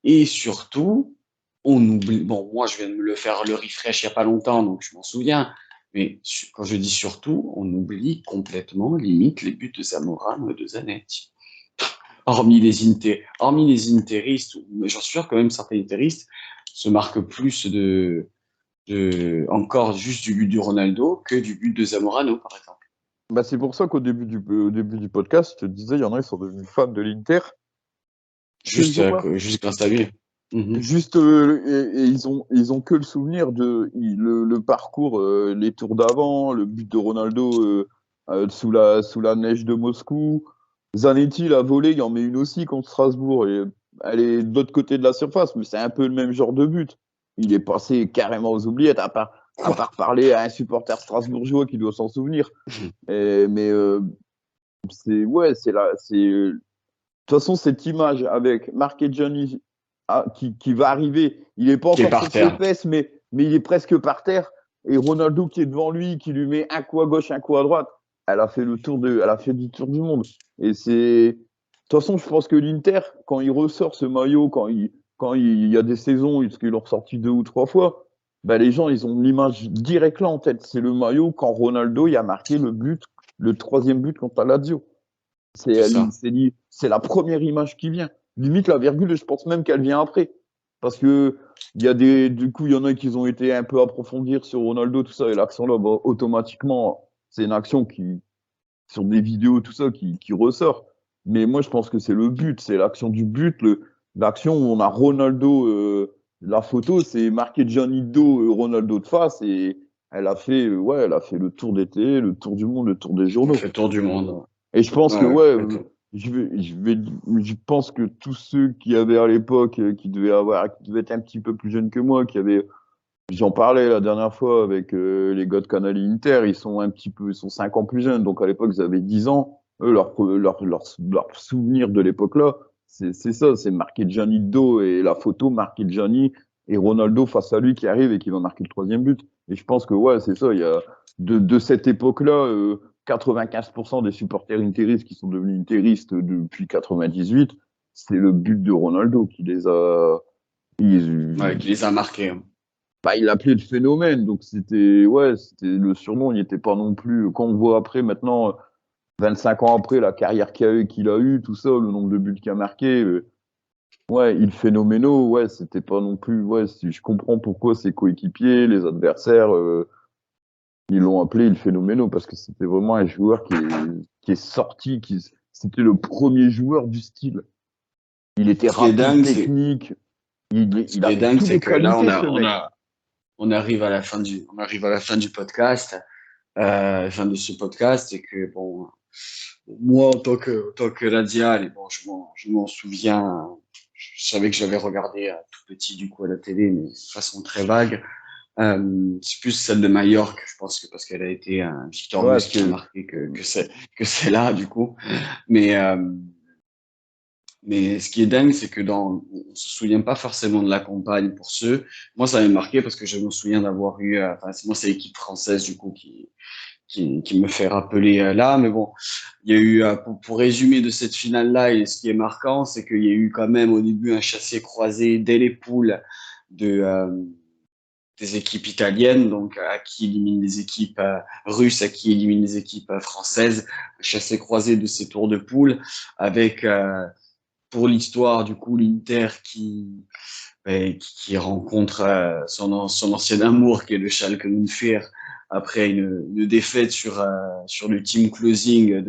Et surtout, on oublie. Bon, moi, je viens de me le faire le refresh il n'y a pas longtemps, donc je m'en souviens. Mais quand je dis surtout, on oublie complètement, limite, les buts de Zamora et de Zanetti. Hormis les interistes, mais j'en suis sûr quand même certains interistes se marquent plus encore juste du but de Ronaldo que du but de Zamorano, par exemple. Bah, c'est pour ça qu'au début du podcast, je te disais, il y en a qui sont devenus fans de l'Inter. Juste, juste grâce à lui. Juste, et ils ont que le souvenir de le parcours, les tours d'avant, le but de Ronaldo sous la neige de Moscou. Zanetti, la volée, il en met une aussi contre Strasbourg. Et elle est de l'autre côté de la surface, mais c'est un peu le même genre de but. Il est passé carrément aux oubliettes, à part parler à un supporter strasbourgeois qui doit s'en souvenir. Mais c'est ouais, c'est là, c'est de toute façon cette image avec Marchegiani qui va arriver, il n'est pas Qui est encore par sur ses terre. fesses, mais il est presque par terre. Et Ronaldo qui est devant lui, qui lui met un coup à gauche, un coup à droite, elle a fait du tour du monde. Et c'est, de toute façon, je pense que l'Inter, quand il ressort ce maillot, quand il y a des saisons, parce qu'ils l'ont ressorti 2 ou 3 fois, bah les gens, ils ont l'image directe là en tête. C'est le maillot quand Ronaldo il a marqué le but, le troisième but contre la Lazio. C'est ça. C'est la première image qui vient. Limite, la virgule, je pense même qu'elle vient après. Parce que du coup, il y en a qui ont été un peu approfondir sur Ronaldo, tout ça, et l'action là, bah, automatiquement, c'est une action sur des vidéos, tout ça, qui ressort. Mais moi, je pense que c'est le but, c'est l'action du but, l'action où on a Ronaldo, la photo, c'est marqué Gianni Do, Ronaldo de face, et elle a fait le tour d'été, le tour du monde, le tour des On journaux. fait le tour du monde. Et je pense que Ouais, ouais, complètement. je pense que tous ceux qui avaient à l'époque, qui devaient être un petit peu plus jeunes que moi, j'en parlais la dernière fois avec les gars de Canal Inter, ils sont 5 ans plus jeunes, donc à l'époque ils avaient 10 ans. Eux, leur souvenir de l'époque là, c'est ça, c'est marqué Gianni Do et la photo marqué Gianni et Ronaldo face à lui qui arrive et qui va marquer le troisième but. Et je pense que ouais, c'est ça, il y a de cette époque-là, 95% des supporters interistes qui sont devenus interistes depuis 98, c'est le but de Ronaldo qui les a. Ouais, qui les a marqués. Bah, il l'appelait le phénomène, donc c'était le surnom, il n'était pas non plus. Quand on voit après, maintenant, 25 ans après, la carrière qu'il a eu, tout ça, le nombre de buts qu'il a marqué, ouais, il phénoménal, ouais, c'était pas non plus. Ouais, je comprends pourquoi ses coéquipiers, les adversaires, ils l'ont appelé il phénoménal, parce que c'était vraiment un joueur qui est sorti, c'était le premier joueur du style. Il était Ce qui est rapide, dingue, c'est, technique, ce il qui est avait dingue, toutes c'est les que là, qualités, ce mec. on arrive à la fin on arrive à la fin du podcast, fin de ce podcast, et que bon, moi, en tant que radial, et bon, je m'en souviens, je savais que j'avais regardé tout petit, du coup, à la télé, mais de façon très vague. C'est plus celle de Majorque, je pense que parce qu'elle a été Ouais, victorieuse qui m'a c'est marqué que c'est là, du coup. Mais, mais ce qui est dingue, c'est que on se souvient pas forcément de la campagne pour ceux. Moi, ça m'a marqué parce que je me souviens d'avoir eu, enfin, moi, c'est l'équipe française, du coup, qui me fait rappeler là. Mais bon, il y a eu, pour résumer de cette finale-là, et ce qui est marquant, c'est qu'il y a eu quand même au début un chassé-croisé dès les poules de, des équipes italiennes, donc à qui élimine les équipes russes, à qui élimine les équipes françaises, un chassé-croisé de ces tours de poule, avec pour l'histoire du coup l'Inter qui rencontre son ancien amour qui est le Schalke 04 après une défaite sur le team closing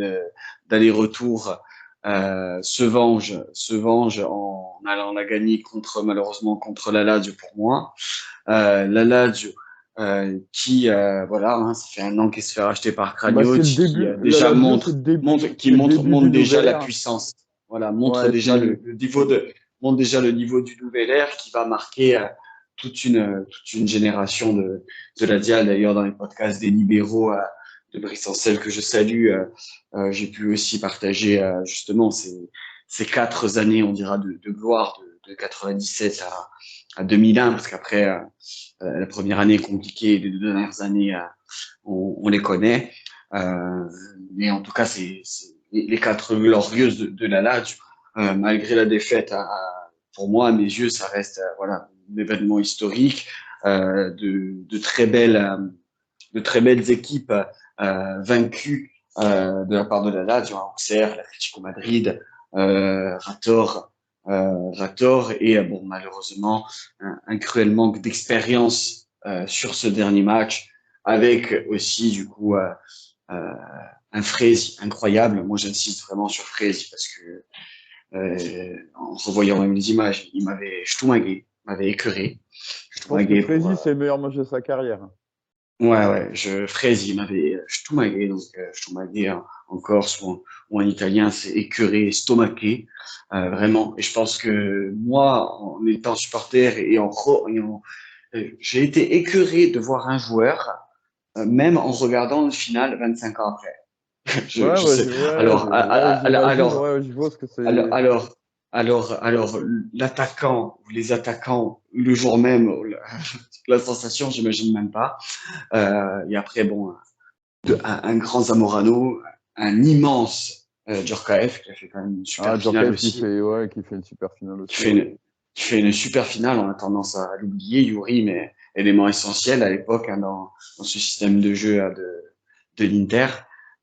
d'aller-retour, se venge en allant la gagner malheureusement contre la Lazio pour moi. La Lazio qui voilà, hein, ça fait un an qu'il se fait racheter par bah, c'est le Cragnotti, qui début. La déjà Lazio, c'est le début montre d'une déjà nouvelle la ère. puissance. Voilà, montre Ouais, déjà c'est le niveau montre déjà le niveau du nouvel ère qui va marquer toute une génération de la Dial. D'ailleurs, dans les podcasts des libéraux de Brice Ancel que je salue, j'ai pu aussi partager justement ces 4 années, on dira, de gloire de 97 à 2001, parce qu'après, la première année est compliquée, les 2 dernières années, on les connaît. Mais en tout cas, c'est les 4 glorieuses de la Lazio, malgré la défaite, pour moi, à mes yeux, ça reste voilà, un événement historique, de très belles équipes vaincues de la part de la Lazio, Auxerre, l'Atlético Madrid, Rator, et bon, malheureusement, un cruel manque d'expérience sur ce dernier match, avec aussi du coup un Fresi incroyable. Moi, j'insiste vraiment sur Fresi parce que en revoyant même les images, il m'avait stomagué, m'avait écœuré. Je pense que Stomagué pour, Frézy, c'est le meilleur match de sa carrière. ouais, fraise, il m'avait stomagué, donc stomagué en corse ou en italien, c'est écœuré, stomaqué, vraiment. Et je pense que moi, en étant supporter j'ai été écœuré de voir un joueur, même en regardant le final 25 ans après. Ouais, Je bah, sais. j'imagine, ouais, je vois ce que Alors, c'est. alors, alors, l'attaquant, ou les attaquants, le jour même, la sensation, j'imagine même pas. Et après, bon, un grand Zamorano, un immense Djorkaeff, qui a fait quand même une Ah, super finale Djorkaeff aussi, qui fait une super finale qui aussi, fait ouais. une, qui fait une super finale. On a tendance à l'oublier, Yuri, mais élément essentiel à l'époque hein, dans ce système de jeu de l'Inter.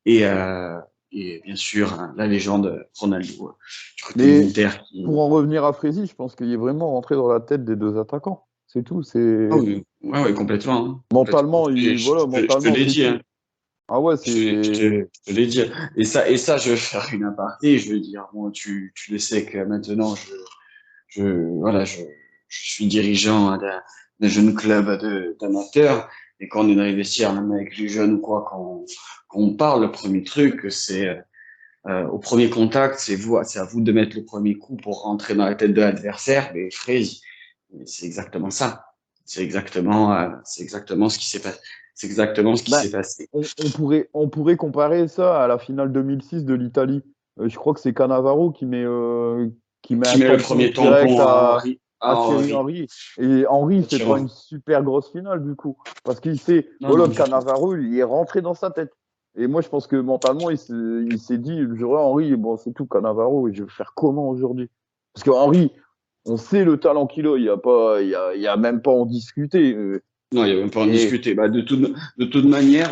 Et, euh, et bien sûr, hein, la légende Ronaldo du côté de Mais l'Inter qui. pour en revenir à Frézy, je pense qu'il est vraiment rentré dans la tête des deux attaquants. C'est tout. Ah C'est oui, ouais, ouais, complètement, hein, complètement. mentalement, voilà, Je te mentalement, l'ai c'est dit, tout. hein. Ah ouais, Je te l'ai dit. Et ça, je vais faire une aparté. Je veux dire, bon, tu le sais que maintenant, voilà, je suis dirigeant hein, d'un jeune club d'amateurs. Et quand on est dans les vestiaires, même avec les jeunes ou quoi, quand on parle, le premier truc, c'est au premier contact, c'est à vous de mettre le premier coup pour rentrer dans la tête de l'adversaire. Mais Fraise, c'est exactement ça. C'est exactement ce qui s'est passé. C'est exactement ce qui ben, s'est passé. on pourrait comparer ça à la finale 2006 de l'Italie. Je crois que c'est Cannavaro qui met Qui un met le tampon premier direct tampon à à Thierry Henry. Henry. Et Henry À fait Thierry pas Henry. une super grosse finale du coup. Parce qu'il sait, Non, voilà, non, que du tout. Cannavaro, il est rentré dans sa tête. Et moi, je pense que mentalement, il s'est dit, j'aurais Henry, bon, c'est tout, Cannavaro, et je vais faire comment aujourd'hui? Parce que Henry, on sait le talent qu'il a, il y a même pas à en discuter. Non, il n'y a même pas à en Et discuter. Bah, de toute manière,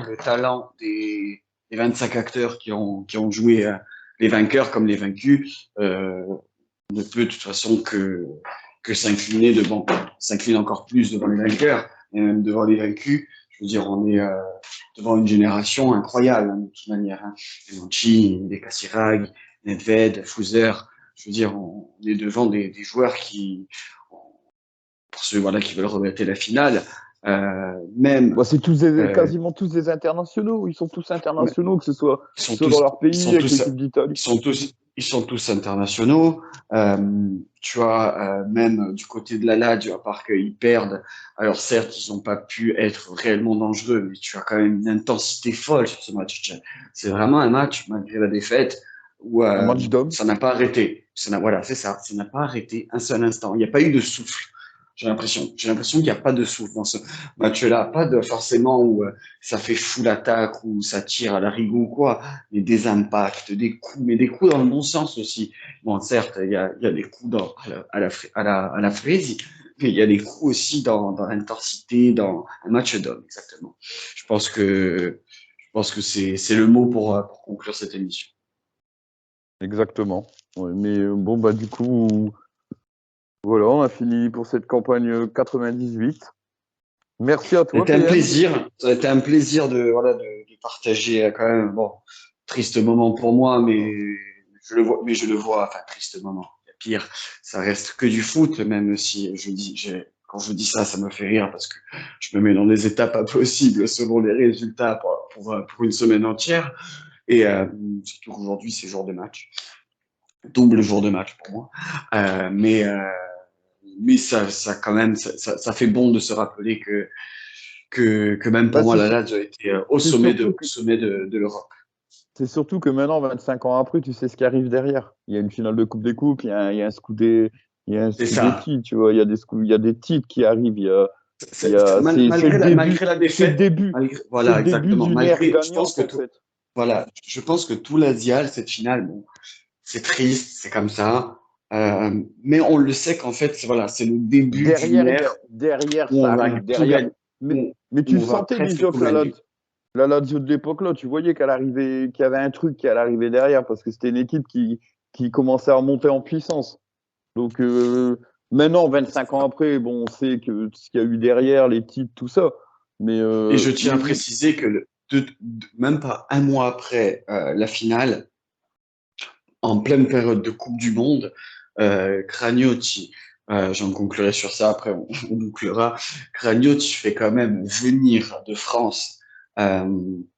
le talent des 25 acteurs qui ont joué les vainqueurs comme les vaincus ne peut de toute façon que s'incliner encore plus devant les vainqueurs et même devant les vaincus. Je veux dire, on est devant une génération incroyable hein, de toute manière. Hein. Des Monchi, des Kassirag, Nedved, Fouzer. Je veux dire, on est devant des joueurs pour ceux voilà, qui veulent regretter la finale, même bon, c'est euh, quasiment tous des internationaux. Ils sont tous ils internationaux, que sont ce soit dans leur ils pays sont avec tous l'équipe d'Italie. ils sont tous internationaux. Tu vois, même du côté de la Lazio, à part qu'ils perdent, alors certes, ils n'ont pas pu être réellement dangereux, mais tu as quand même une intensité folle sur ce match. C'est vraiment un match, malgré la défaite, où Un match d'hommes. ça n'a pas arrêté. Voilà, c'est ça, ça n'a pas arrêté un seul instant. Il n'y a pas eu de souffle. J'ai l'impression qu'il n'y a pas de souffle dans ce match-là. Pas de forcément où ça fait full attaque, ou ça tire à la rigo ou quoi, mais des impacts, des coups, mais des coups dans le bon sens aussi. Bon, certes, il y a des coups à la Fraise, mais il y a des coups aussi dans l'intensité, dans un match d'homme, exactement. Je pense que c'est le mot pour conclure cette émission. Exactement. Ouais, mais bon, bah, du coup, voilà, on a fini pour cette campagne 98. Merci à toi, C'était un PM. plaisir. Ça a été un plaisir de partager quand même, bon, triste moment pour moi, mais je le vois, enfin, triste moment. Il y a pire. Ça reste que du foot, même si quand je dis ça, ça me fait rire parce que je me mets dans des étapes impossibles selon les résultats pour une semaine entière. Et surtout qu'aujourd'hui, c'est jour de match. Double jour de match pour moi. Mais ça quand même, ça fait bon de se rappeler que même Bah, pour moi, la Lazio a été c'est surtout au sommet de l'Europe. c'est surtout que maintenant, 25 ans après, tu sais ce qui arrive derrière. Il y a une finale de Coupe des Coupes, il y a un Scudetto, il y a un C'est ça. Scudetti, tu vois, il y a des titres qui arrivent. Malgré la défaite, C'est voilà, le début exactement. d'une ère Je pense gagnante, que en tout, fait. voilà, je pense que tout l'Asial, cette finale, bon, c'est triste, c'est comme ça. Mais on le sait qu'en fait, voilà, c'est le début d'une ère Derrière, où ça on va arrive tout derrière. gagner, Mais tu où on va sentais presque déjà tout que gagner. la Lazio de l'époque-là, tu voyais qu'elle arrivait, qu'il y avait un truc qui allait arriver derrière, parce que c'était une équipe qui commençait à monter en puissance. Donc maintenant, 25 ans après, bon, on sait que ce qu'il y a eu derrière, les titres, tout ça. Mais Et je tiens à préciser que même pas un mois après la finale, en pleine période de Coupe du Monde, Cragnotti, j'en conclurai sur ça, après on bouclera. Cragnotti fait quand même venir de France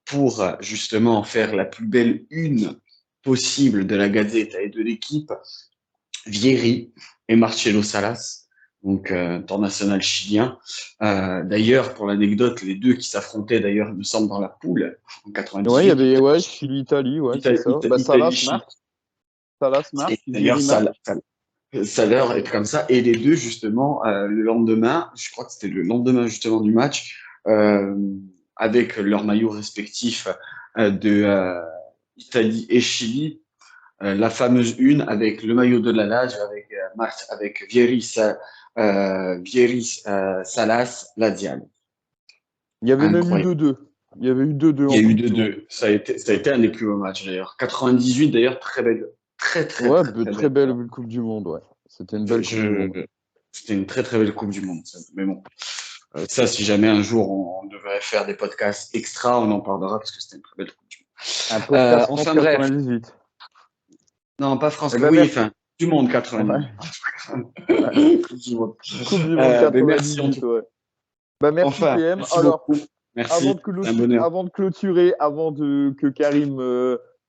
pour justement faire la plus belle une possible de la Gazette et de l'équipe, Vieri et Marcelo Salas, donc international chilien. D'ailleurs, pour l'anecdote, les deux qui s'affrontaient d'ailleurs, il me semble, dans la poule en 98. Ouais, il y avait Chili-Italie, ouais, c'est ça. Bah, Salas marque, d'ailleurs, Salah est comme ça. Et les deux, justement, le lendemain, je crois que c'était le lendemain justement du match, avec leurs maillots respectifs de Italie et Chili, la fameuse une avec le maillot de la Lazio, avec Vieri, Salas, Laziale. Il y avait même eu 2-2. Il y avait eu 2-2. Il y a eu 2-2. Ça a été un des plus beaux matchs d'ailleurs. 98 d'ailleurs, très belle. Très belle Coupe du Monde, ouais. C'était une belle Coupe du Monde. C'était une très très belle Coupe du Monde. Ça. Mais bon, ça, si jamais un jour on devrait faire des podcasts extra, on en parlera parce que c'était une très belle Coupe du Monde. Un podcast enfin 98. Bref. Non, pas France. Ben, oui, enfin, du monde 98. Ouais. Coupe du Monde 98, merci en tout cas. ouais. Bah, merci PM. Merci alors, beaucoup. Merci. Avant de clôturer, avant que Karim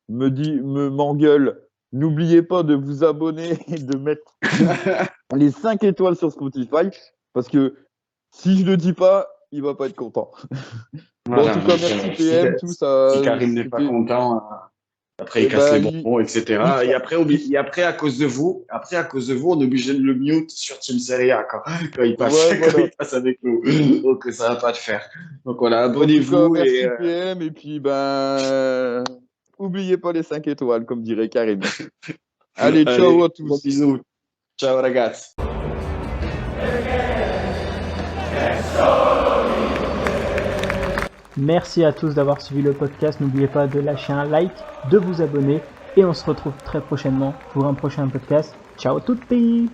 m'engueule, n'oubliez pas de vous abonner et de mettre les 5 étoiles sur Spotify, parce que si je le dis pas, il va pas être content. Voilà, en tout cas, merci PM, tout ça. Si Karim n'est pas content, après il casse les bonbons, etc. Et après, à cause de vous, on est obligé de le mute sur Team Serie A quand il passe, quand il passe avec nous. Donc ça va pas le faire. Donc voilà, abonnez-vous. Merci PM, et puis oubliez pas les 5 étoiles, comme dirait Karim. Allez, ciao à tous. Bon bisous. Ciao ragazzi. Merci à tous d'avoir suivi le podcast. N'oubliez pas de lâcher un like, de vous abonner et on se retrouve très prochainement pour un prochain podcast. Ciao tutti!